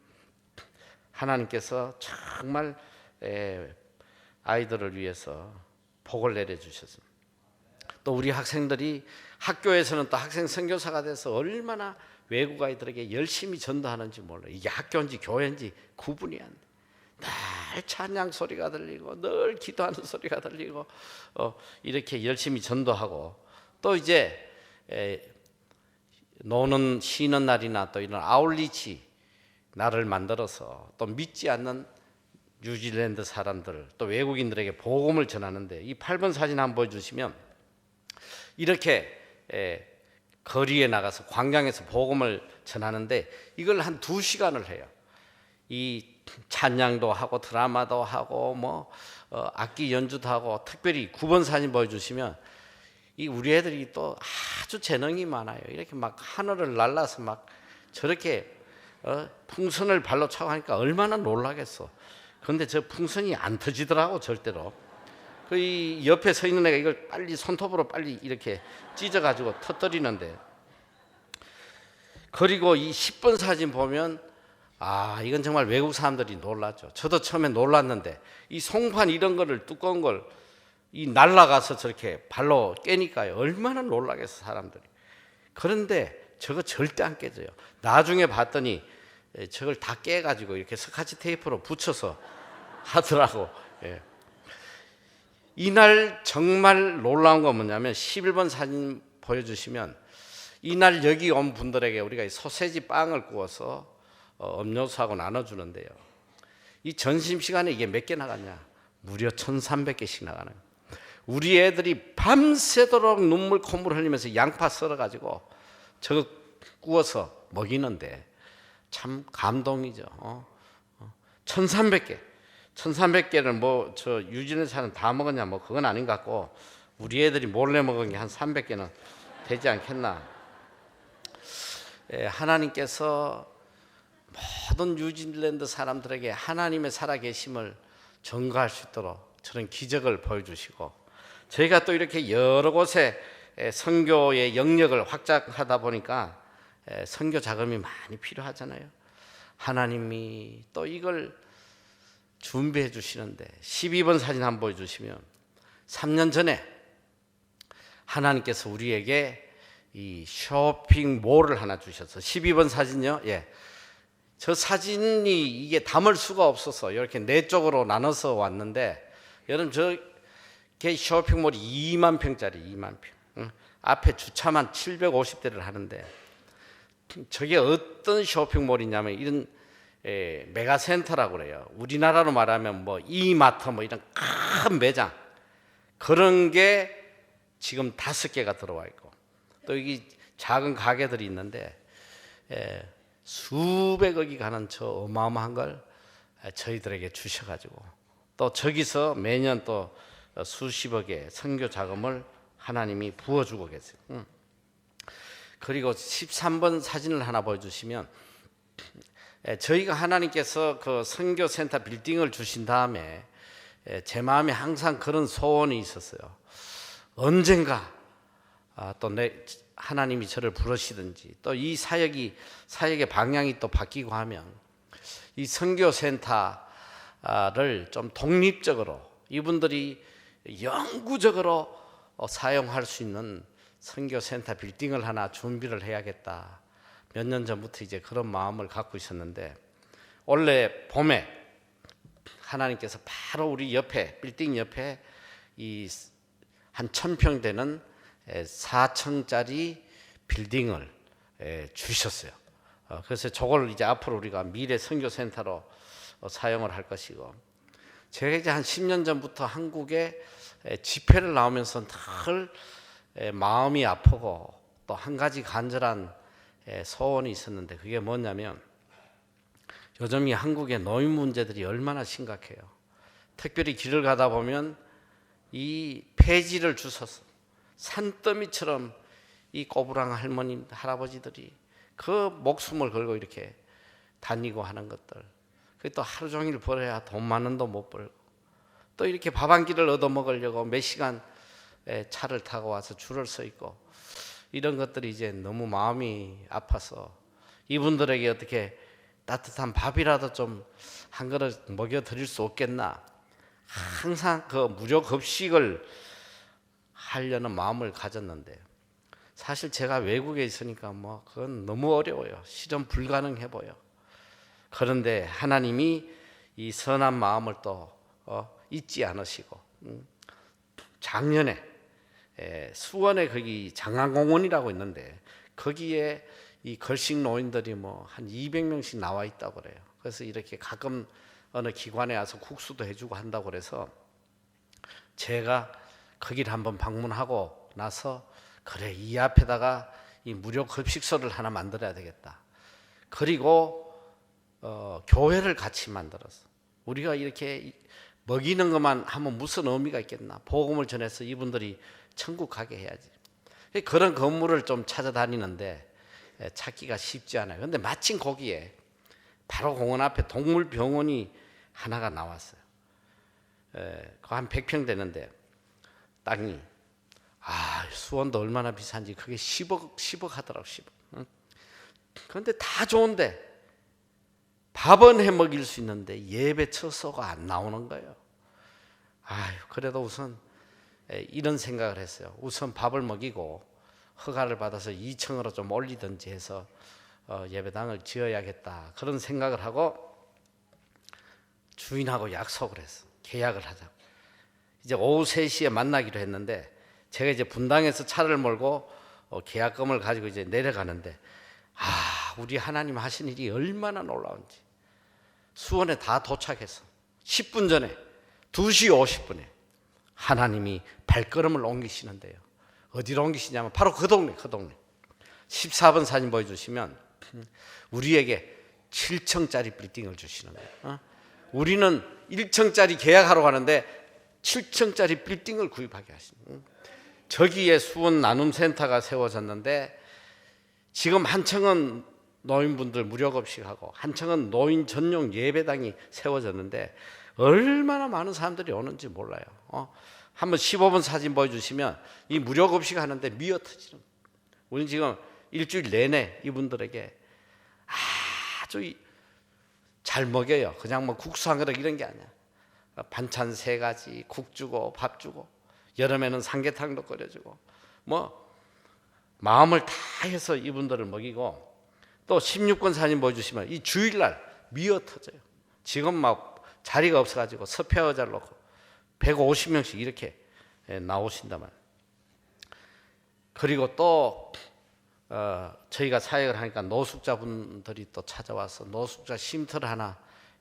Speaker 2: 하나님께서 정말 아이들을 위해서 복을 내려주셨습니다. 또 우리 학생들이 학교에서는 또 학생 선교사가 돼서 얼마나 외국 아이들에게 열심히 전도하는지 몰라요. 이게 학교인지 교회인지 구분이 안 돼. 늘 찬양 소리가 들리고 늘 기도하는 소리가 들리고 이렇게 열심히 전도하고 또 이제 노는 쉬는 날이나 또 이런 아울리치 날을 만들어서 또 믿지 않는 뉴질랜드 사람들 또 외국인들에게 복음을 전하는데 이 8번 사진 한번 보여주시면 이렇게 거리에 나가서 광장에서 복음을 전하는데 이걸 한 2시간을 해요. 이 찬양도 하고 드라마도 하고 뭐 악기 연주도 하고 특별히 9번 사진 보여주시면 이 우리 애들이 또 아주 재능이 많아요. 이렇게 막 하늘을 날라서 막 저렇게 풍선을 발로 차고 하니까 얼마나 놀라겠어. 그런데 저 풍선이 안 터지더라고 절대로. 그 이 옆에 서 있는 애가 이걸 빨리 손톱으로 빨리 이렇게 찢어가지고 터뜨리는데. 그리고 이 10번 사진 보면 이건 정말 외국 사람들이 놀랐죠. 저도 처음에 놀랐는데 이 송판 이런 거를 두꺼운 걸 이 날라가서 저렇게 발로 깨니까요. 얼마나 놀라겠어 사람들이. 그런데 저거 절대 안 깨져요. 나중에 봤더니 저걸 다 깨가지고 이렇게 스카치 테이프로 붙여서 하더라고. 이날 정말 놀라운 건 뭐냐면 11번 사진 보여주시면 이날 여기 온 분들에게 우리가 소세지 빵을 구워서 음료수하고 나눠주는데요. 이 점심시간에 이게 몇 개 나갔냐? 무려 1,300개씩 나가는 거예요. 우리 애들이 밤새도록 눈물 콧물 흘리면서 양파 썰어가지고 저거 구워서 먹이는데 참 감동이죠. 1,300개. 1,300개를 뭐 저 유진의 사는 다 먹었냐 뭐 그건 아닌 것 같고 우리 애들이 몰래 먹은 게 한 300개는 되지 않겠나. 하나님께서 모든 뉴질랜드 사람들에게 하나님의 살아계심을 증거할 수 있도록 저런 기적을 보여주시고 저희가 또 이렇게 여러 곳에 선교의 영역을 확장하다 보니까 선교 자금이 많이 필요하잖아요. 하나님이 또 이걸 준비해 주시는데 12번 사진 한번 보여주시면 3년 전에 하나님께서 우리에게 이 쇼핑몰을 하나 주셔서 12번 사진요. 예. 저 사진이 이게 담을 수가 없어서 이렇게 네 쪽으로 나눠서 왔는데 여러분 저게 쇼핑몰이 2만 평짜리 2만 평. 응? 앞에 주차만 750대를 하는데 저게 어떤 쇼핑몰이냐면 이런 메가센터라고 그래요. 우리나라로 말하면 뭐 이마트 뭐 이런 큰 매장 그런 게 지금 5개가 들어와 있고 또 여기 작은 가게들이 있는데 수백억이 가는 저 어마어마한 걸 저희들에게 주셔가지고 또 저기서 매년 또 수십억의 선교 자금을 하나님이 부어주고 계세요. 그리고 13번 사진을 하나 보여주시면 저희가 하나님께서 그 선교센터 빌딩을 주신 다음에 제 마음에 항상 그런 소원이 있었어요. 언젠가 또 하나님이 저를 부르시든지 또 이 사역의 방향이 또 바뀌고 하면 이 선교센터를 좀 독립적으로 이분들이 영구적으로 사용할 수 있는 선교센터 빌딩을 하나 준비를 해야겠다. 몇 년 전부터 이제 그런 마음을 갖고 있었는데 올해 봄에 하나님께서 바로 우리 옆에 빌딩 옆에 이 한 1,000평 되는 4층짜리 빌딩을 주셨어요. 그래서 저걸 이제 앞으로 우리가 미래 선교센터로 사용을 할 것이고 제가 이제 한 10년 전부터 한국에 집회를 나오면서 늘 마음이 아프고 또 한 가지 간절한 소원이 있었는데 그게 뭐냐면 요즘 이 한국의 노인 문제들이 얼마나 심각해요. 특별히 길을 가다 보면 이 폐지를 주워서 산더미처럼 이 꼬부랑 할머니 할아버지들이 그 목숨을 걸고 이렇게 다니고 하는 것들 그게 또 하루 종일 벌어야 돈 많은 돈 못 벌고 또 이렇게 밥 한 끼를 얻어 먹으려고 몇 시간 차를 타고 와서 줄을 서 있고 이런 것들이 이제 너무 마음이 아파서 이분들에게 어떻게 따뜻한 밥이라도 좀 한 그릇 먹여 드릴 수 없겠나 항상 그 무료 급식을 하려는 마음을 가졌는데 사실 제가 외국에 있으니까 뭐 그건 너무 어려워요. 실현 불가능해 보여. 그런데 하나님이 이 선한 마음을 또 잊지 않으시고 작년에 수원에 거기 장안공원이라고 있는데 거기에 이 걸식 노인들이 뭐 한 200명씩 나와 있다고 그래요. 그래서 이렇게 가끔 어느 기관에 와서 국수도 해주고 한다고 그래서 제가 거기를 한번 방문하고 나서 그래 이 앞에다가 이 무료 급식소를 하나 만들어야 되겠다. 그리고 교회를 같이 만들어서 우리가 이렇게 먹이는 것만 하면 무슨 의미가 있겠나. 복음을 전해서 이분들이 천국 가게 해야지. 그런 건물을 좀 찾아다니는데 찾기가 쉽지 않아요. 그런데 마침 거기에 바로 공원 앞에 동물병원이 하나가 나왔어요. 그거 한 100평 되는데 땅이 수원도 얼마나 비싼지 그게 10억 하더라고 10억. 그런데 다 좋은데 밥은 해 먹일 수 있는데 예배 처소가 안 나오는 거예요. 그래도 우선 이런 생각을 했어요. 우선 밥을 먹이고 허가를 받아서 2층으로 좀 올리든지 해서 예배당을 지어야겠다. 그런 생각을 하고 주인하고 약속을 했어. 계약을 하자고. 이제 오후 3시에 만나기로 했는데 제가 이제 분당에서 차를 몰고 계약금을 가지고 이제 내려가는데 우리 하나님 하신 일이 얼마나 놀라운지. 수원에 다 도착해서 10분 전에 2시 50분에 하나님이 발걸음을 옮기시는데요. 어디로 옮기시냐면 바로 그 동네 14번 사진 보여주시면 우리에게 7층짜리 빌딩을 주시는 거예요. 우리는 1층짜리 계약하러 가는데 7층짜리 빌딩을 구입하게 하시는 거예요. 저기에 수원 나눔센터가 세워졌는데 지금 한 층은 노인분들 무료급식하고 한 층은 노인 전용 예배당이 세워졌는데 얼마나 많은 사람들이 오는지 몰라요. 한번 15분 사진 보여주시면 이 무료급식 하는데 미어 터지는 거예요. 우리는 지금 일주일 내내 이분들에게 아주 잘 먹여요. 그냥 뭐 국수 한 그릇 이런 게 아니야. 반찬 3가지, 국 주고 밥 주고 여름에는 삼계탕도 끓여주고 뭐 마음을 다해서 이분들을 먹이고 또 16번 사진 보여주시면 이 주일날 미어 터져요. 지금 막 자리가 없어가지고 서폐의자를 놓고 150명씩 이렇게 나오신단 말이에요. 그리고 또 저희가 사역을 하니까 노숙자분들이 또 찾아와서 노숙자 쉼터를 하나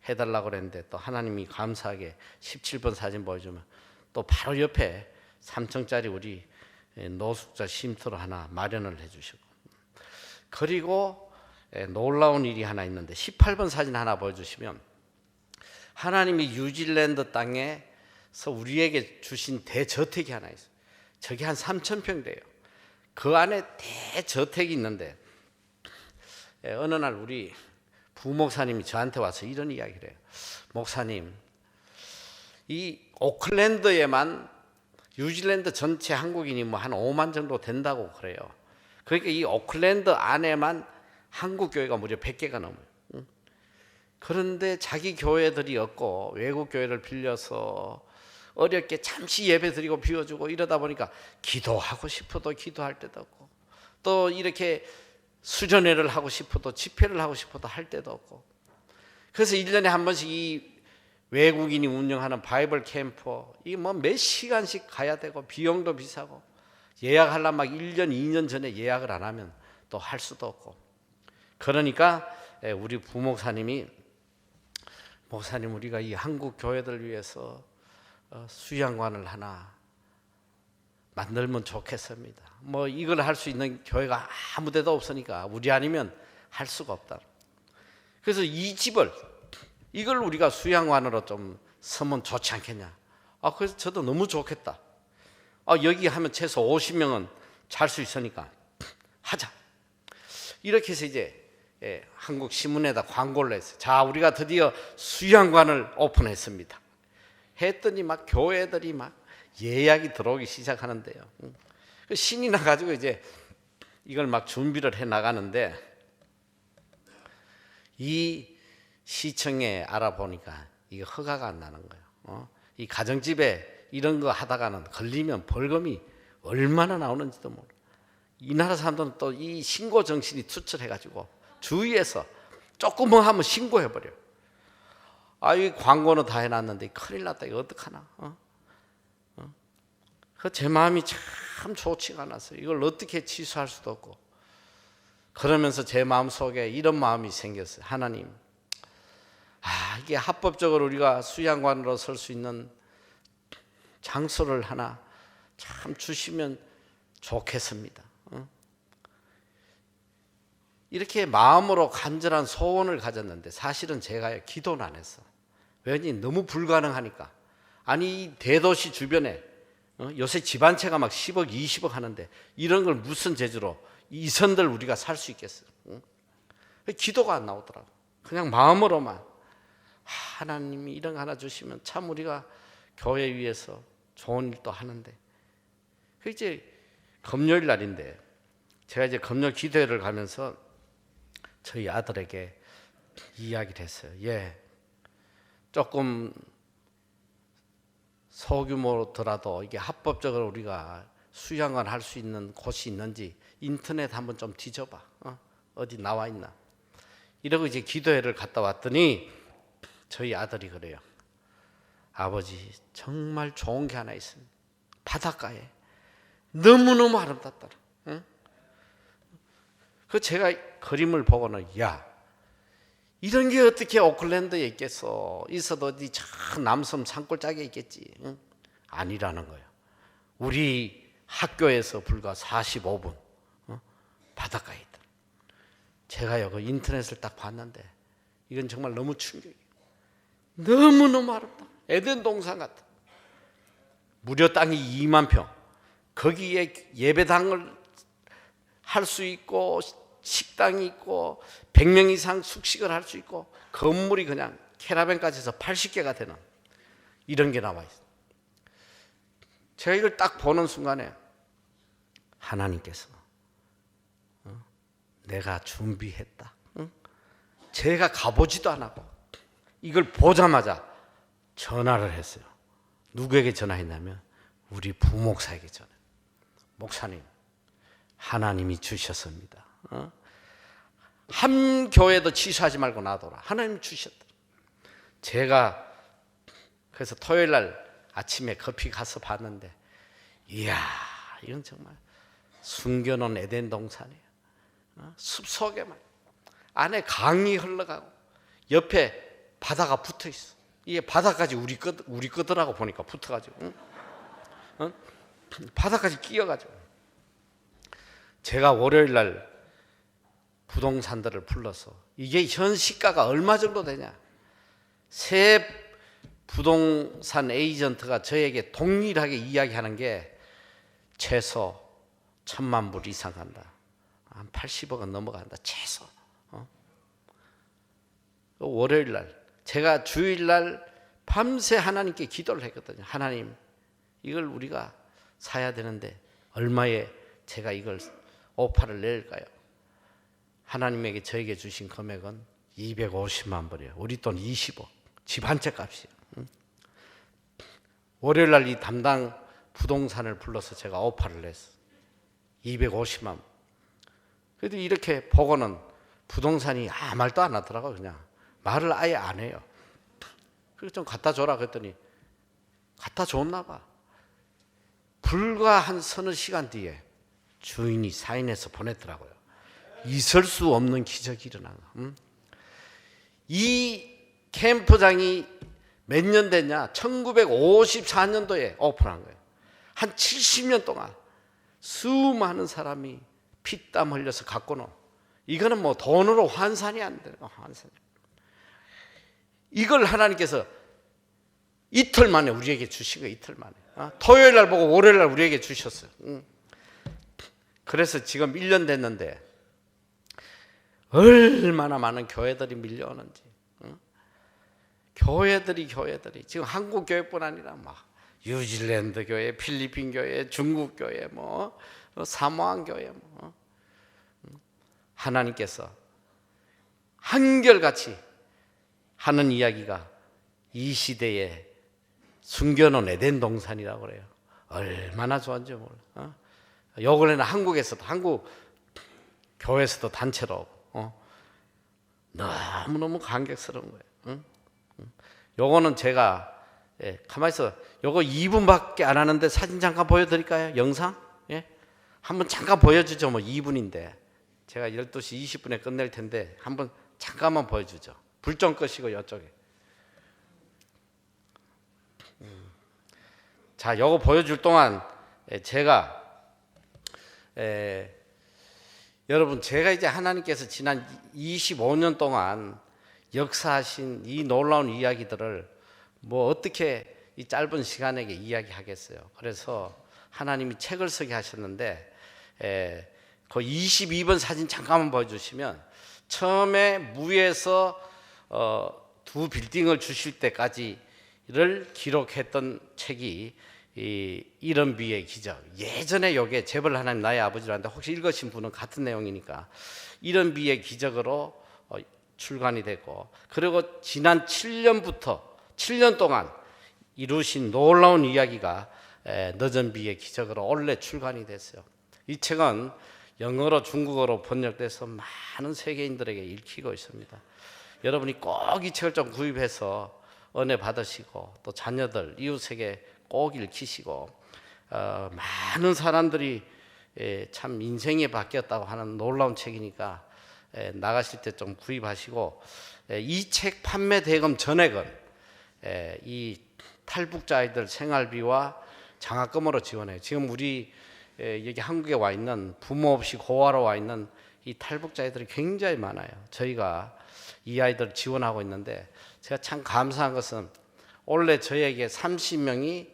Speaker 2: 해달라고 그랬는데 또 하나님이 감사하게 17번 사진 보여주면 또 바로 옆에 3층짜리 우리 노숙자 쉼터를 하나 마련을 해주시고 그리고 놀라운 일이 하나 있는데 18번 사진 하나 보여주시면 하나님이 뉴질랜드 땅에서 우리에게 주신 대저택이 하나 있어요. 저게 한 3,000평 돼요. 그 안에 대저택이 있는데 어느 날 우리 부목사님이 저한테 와서 이런 이야기를 해요. 목사님, 이 오클랜드에만 뉴질랜드 전체 한국인이 뭐 한 5만 정도 된다고 그래요. 그러니까 이 오클랜드 안에만 한국 교회가 무려 100개가 넘어요. 그런데 자기 교회들이 없고 외국 교회를 빌려서 어렵게 잠시 예배 드리고 비워주고 이러다 보니까 기도하고 싶어도 기도할 데도 없고 또 이렇게 수련회를 하고 싶어도 집회를 하고 싶어도 할 데도 없고 그래서 1년에 한 번씩 이 외국인이 운영하는 바이블 캠프 이 뭐 몇 시간씩 가야 되고 비용도 비싸고 예약하려면 막 1년 2년 전에 예약을 안 하면 또 할 수도 없고 그러니까 우리 부목사님이 목사님 우리가 이 한국 교회들 위해서 수양관을 하나 만들면 좋겠습니다. 뭐 이걸 할 수 있는 교회가 아무 데도 없으니까 우리 아니면 할 수가 없다. 그래서 이 집을 이걸 우리가 수양관으로 좀 서면 좋지 않겠냐. 그래서 저도 너무 좋겠다. 여기 하면 최소 50명은 잘 수 있으니까 하자. 이렇게 해서 이제 한국 신문에다 광고를 했어요. 자, 우리가 드디어 수양관을 오픈했습니다. 했더니 막 교회들이 막 예약이 들어오기 시작하는데요. 신이 나가지고 이제 이걸 막 준비를 해 나가는데 이 시청에 알아보니까 이게 허가가 안 나는 거예요. 이 가정집에 이런 거 하다가는 걸리면 벌금이 얼마나 나오는지도 모르. 이 나라 사람들은 또 이 신고 정신이 투철해가지고 주위에서 조금 뭐 하면 신고해버려. 이 광고는 다 해놨는데 큰일 났다. 이거 어떡하나. 제 마음이 참 좋지가 않았어요. 이걸 어떻게 취소할 수도 없고. 그러면서 제 마음 속에 이런 마음이 생겼어요. 하나님, 이게 합법적으로 우리가 수양관으로 설 수 있는 장소를 하나 참 주시면 좋겠습니다. 이렇게 마음으로 간절한 소원을 가졌는데 사실은 제가 기도는 안 했어. 왜냐니 너무 불가능하니까. 아니 대도시 주변에 요새 집 한 채가 막 10억 20억 하는데 이런 걸 무슨 재주로 이선들 우리가 살 수 있겠어요. 기도가 안 나오더라고. 그냥 마음으로만 하나님이 이런 거 하나 주시면 참 우리가 교회 위해서 좋은 일도 하는데. 이제 금요일 날인데 제가 이제 금요 기도회를 가면서 저희 아들에게 이야기를 했어요. 조금 소규모더라도 이게 합법적으로 우리가 수양관 할 수 있는 곳이 있는지 인터넷 한번 좀 뒤져봐. 어디 나와 있나. 이러고 이제 기도회를 갔다 왔더니 저희 아들이 그래요. 아버지 정말 좋은 게 하나 있습니다. 바닷가에 너무너무 아름답더라. 그 제가 그림을 보고는 이런 게 어떻게 오클랜드에 있겠어. 있어도 어디 저 남섬 산골짜기에 있겠지. 아니라는 거예요. 우리 학교에서 불과 45분 바닷가에 있다. 제가요 그 인터넷을 딱 봤는데 이건 정말 너무 충격이에요. 너무너무 아름다. 에덴 동산 같아. 무려 땅이 2만 평. 거기에 예배당을 할 수 있고 식당이 있고 100명 이상 숙식을 할 수 있고 건물이 그냥 캐러밴까지 해서 80개가 되는 이런 게 나와 있어요. 제가 이걸 딱 보는 순간에 하나님께서 내가 준비했다. 제가 가보지도 않았고 이걸 보자마자 전화를 했어요. 누구에게 전화했냐면 우리 부목사에게 전화. 목사님, 하나님이 주셨습니다. 한 교회도 취소하지 말고 놔둬라. 하나님 주셨다. 제가 그래서 토요일 날 아침에 커피 가서 봤는데, 이야, 이건 정말 숨겨놓은 에덴 동산이에요. 숲속에만 안에 강이 흘러가고 옆에 바다가 붙어 있어. 이게 바다까지 우리 거더라고 보니까 붙어가지고, 바다까지 끼어가지고. 제가 월요일 날 부동산들을 불러서 이게 현 시가가 얼마 정도 되냐? 새 부동산 에이전트가 저에게 동일하게 이야기하는 게 최소 1,000만 불 이상 간다. 한 80억은 넘어간다. 최소. 월요일 날 제가 주일 날 밤새 하나님께 기도를 했거든요. 하나님, 이걸 우리가 사야 되는데 얼마에 제가 이걸 오파를 낼까요? 하나님에게 저에게 주신 금액은 250만 불이에요. 우리 돈 20억. 집 한 채 값이에요. 월요일 날 이 담당 부동산을 불러서 제가 오파를 냈어. 250만. 그래도 이렇게 보고는 부동산이 아무 말도 안 하더라고요. 그냥 말을 아예 안 해요. 그래서 좀 갖다 줘라 그랬더니 갖다 줬나 봐. 불과 한 서너 시간 뒤에 주인이 사인해서 보냈더라고요. 있을 수 없는 기적이 일어난 거. 이 캠프장이 몇 년 됐냐? 1954년도에 오픈한 거예요. 한 70년 동안 수많은 사람이 피땀 흘려서 갖고는, 이거는 뭐 돈으로 환산이 안 돼요. 환산이. 이걸 하나님께서 이틀 만에 우리에게 주신 거예요. 이틀 만에. 토요일 날 보고 월요일 날 우리에게 주셨어요. 그래서 지금 1년 됐는데 얼마나 많은 교회들이 밀려오는지. 교회들이 지금 한국 교회뿐 아니라 막 뉴질랜드 교회, 필리핀 교회, 중국 교회, 뭐 사모안 교회, 뭐 하나님께서 한결같이 하는 이야기가 이 시대에 숨겨놓은 에덴 동산이라고 그래요. 얼마나 좋은지 몰라. 요번에는 한국에서도, 한국 교회에서도 단체로 너무너무 감격스러운 거예요. 요거는 제가 가만히 있어. 요거 2분밖에 안 하는데 사진 잠깐 보여드릴까요? 영상? 예? 한번 잠깐 보여주죠. 뭐 2분인데 제가 12시 20분에 끝낼 텐데 한번 잠깐만 보여주죠. 불 좀 끄시고 이쪽에. 자, 요거 보여줄 동안 제가 여러분, 제가 이제 하나님께서 지난 25년 동안 역사하신 이 놀라운 이야기들을 뭐 어떻게 이 짧은 시간에 이야기하겠어요. 그래서 하나님이 책을 쓰게 하셨는데 그 22번 사진 잠깐만 보여주시면, 처음에 무에서 두 빌딩을 주실 때까지를 기록했던 책이 이런 비의 기적. 예전에 요게 재벌 하나님 나의 아버지라는데 혹시 읽으신 분은 같은 내용이니까 이런 비의 기적으로 출간이 되고, 그리고 지난 7년 동안 이루신 놀라운 이야기가 늦은 비의 기적으로 원래 출간이 됐어요. 이 책은 영어로 중국어로 번역돼서 많은 세계인들에게 읽히고 있습니다. 여러분이 꼭 이 책을 좀 구입해서 은혜 받으시고 또 자녀들, 이웃에게 꼭 읽히시고, 많은 사람들이 참 인생이 바뀌었다고 하는 놀라운 책이니까 나가실 때 좀 구입하시고, 이 책 판매 대금 전액은 이 탈북자 아이들 생활비와 장학금으로 지원해요. 지금 우리 여기 한국에 와 있는 부모 없이 고아로 와 있는 이 탈북자 아이들이 굉장히 많아요. 저희가 이 아이들 지원하고 있는데 제가 참 감사한 것은 원래 저에게 30명이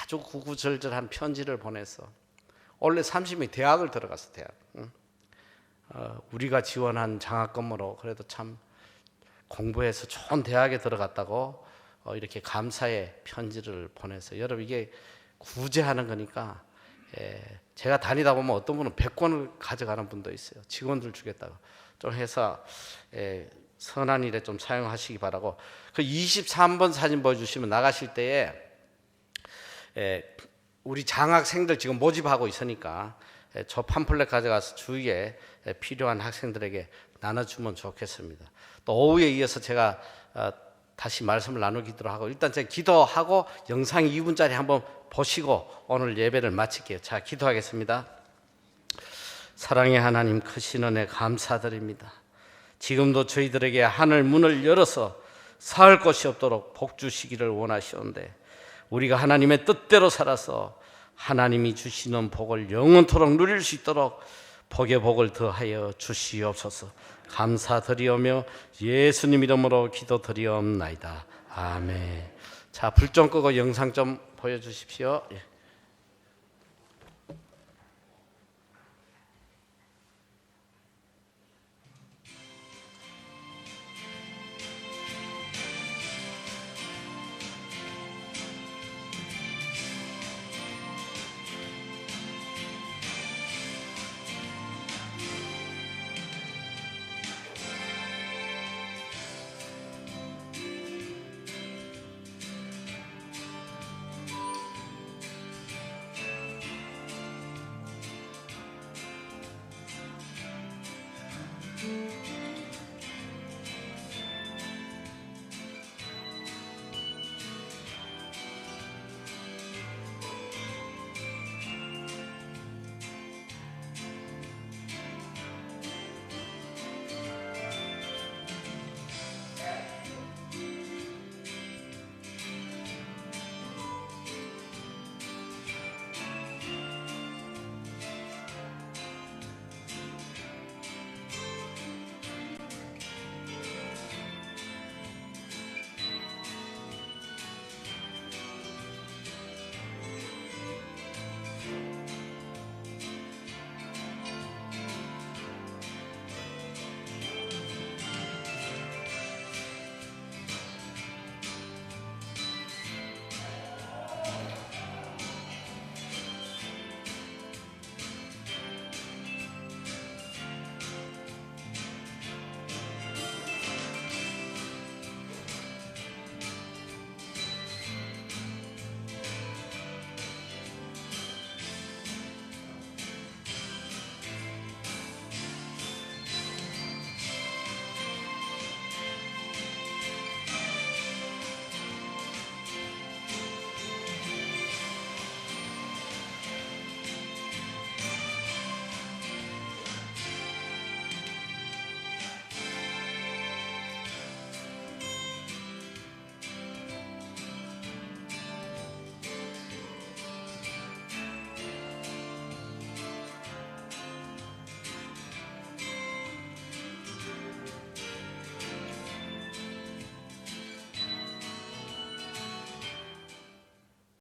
Speaker 2: 아주 구구절절한 편지를 보내서 원래 30명이 대학을 들어갔어. 대학. 우리가 지원한 장학금으로 그래도 참 공부해서 좋은 대학에 들어갔다고 이렇게 감사의 편지를 보내서 여러분 이게 구제하는 거니까 제가 다니다 보면 어떤 분은 100권을 가져가는 분도 있어요. 직원들 주겠다고 좀 해서 선한 일에 좀 사용하시기 바라고. 그 23번 사진 보여주시면 나가실 때에 우리 장학생들 지금 모집하고 있으니까 저 팜플렛 가져가서 주위에 필요한 학생들에게 나눠주면 좋겠습니다. 또 오후에 이어서 제가 다시 말씀을 나누기도 하고 일단 제가 기도하고 영상 2분짜리 한번 보시고 오늘 예배를 마칠게요. 자, 기도하겠습니다. 사랑의 하나님, 크신 은혜 감사드립니다. 지금도 저희들에게 하늘 문을 열어서 사할 것이 없도록 복 주시기를 원하시온데 우리가 하나님의 뜻대로 살아서 하나님이 주시는 복을 영원토록 누릴 수 있도록 복의 복을 더하여 주시옵소서. 감사드리오며 예수님 이름으로 기도드리옵나이다. 아멘. 자, 불 좀 끄고 영상 좀 보여주십시오. 예.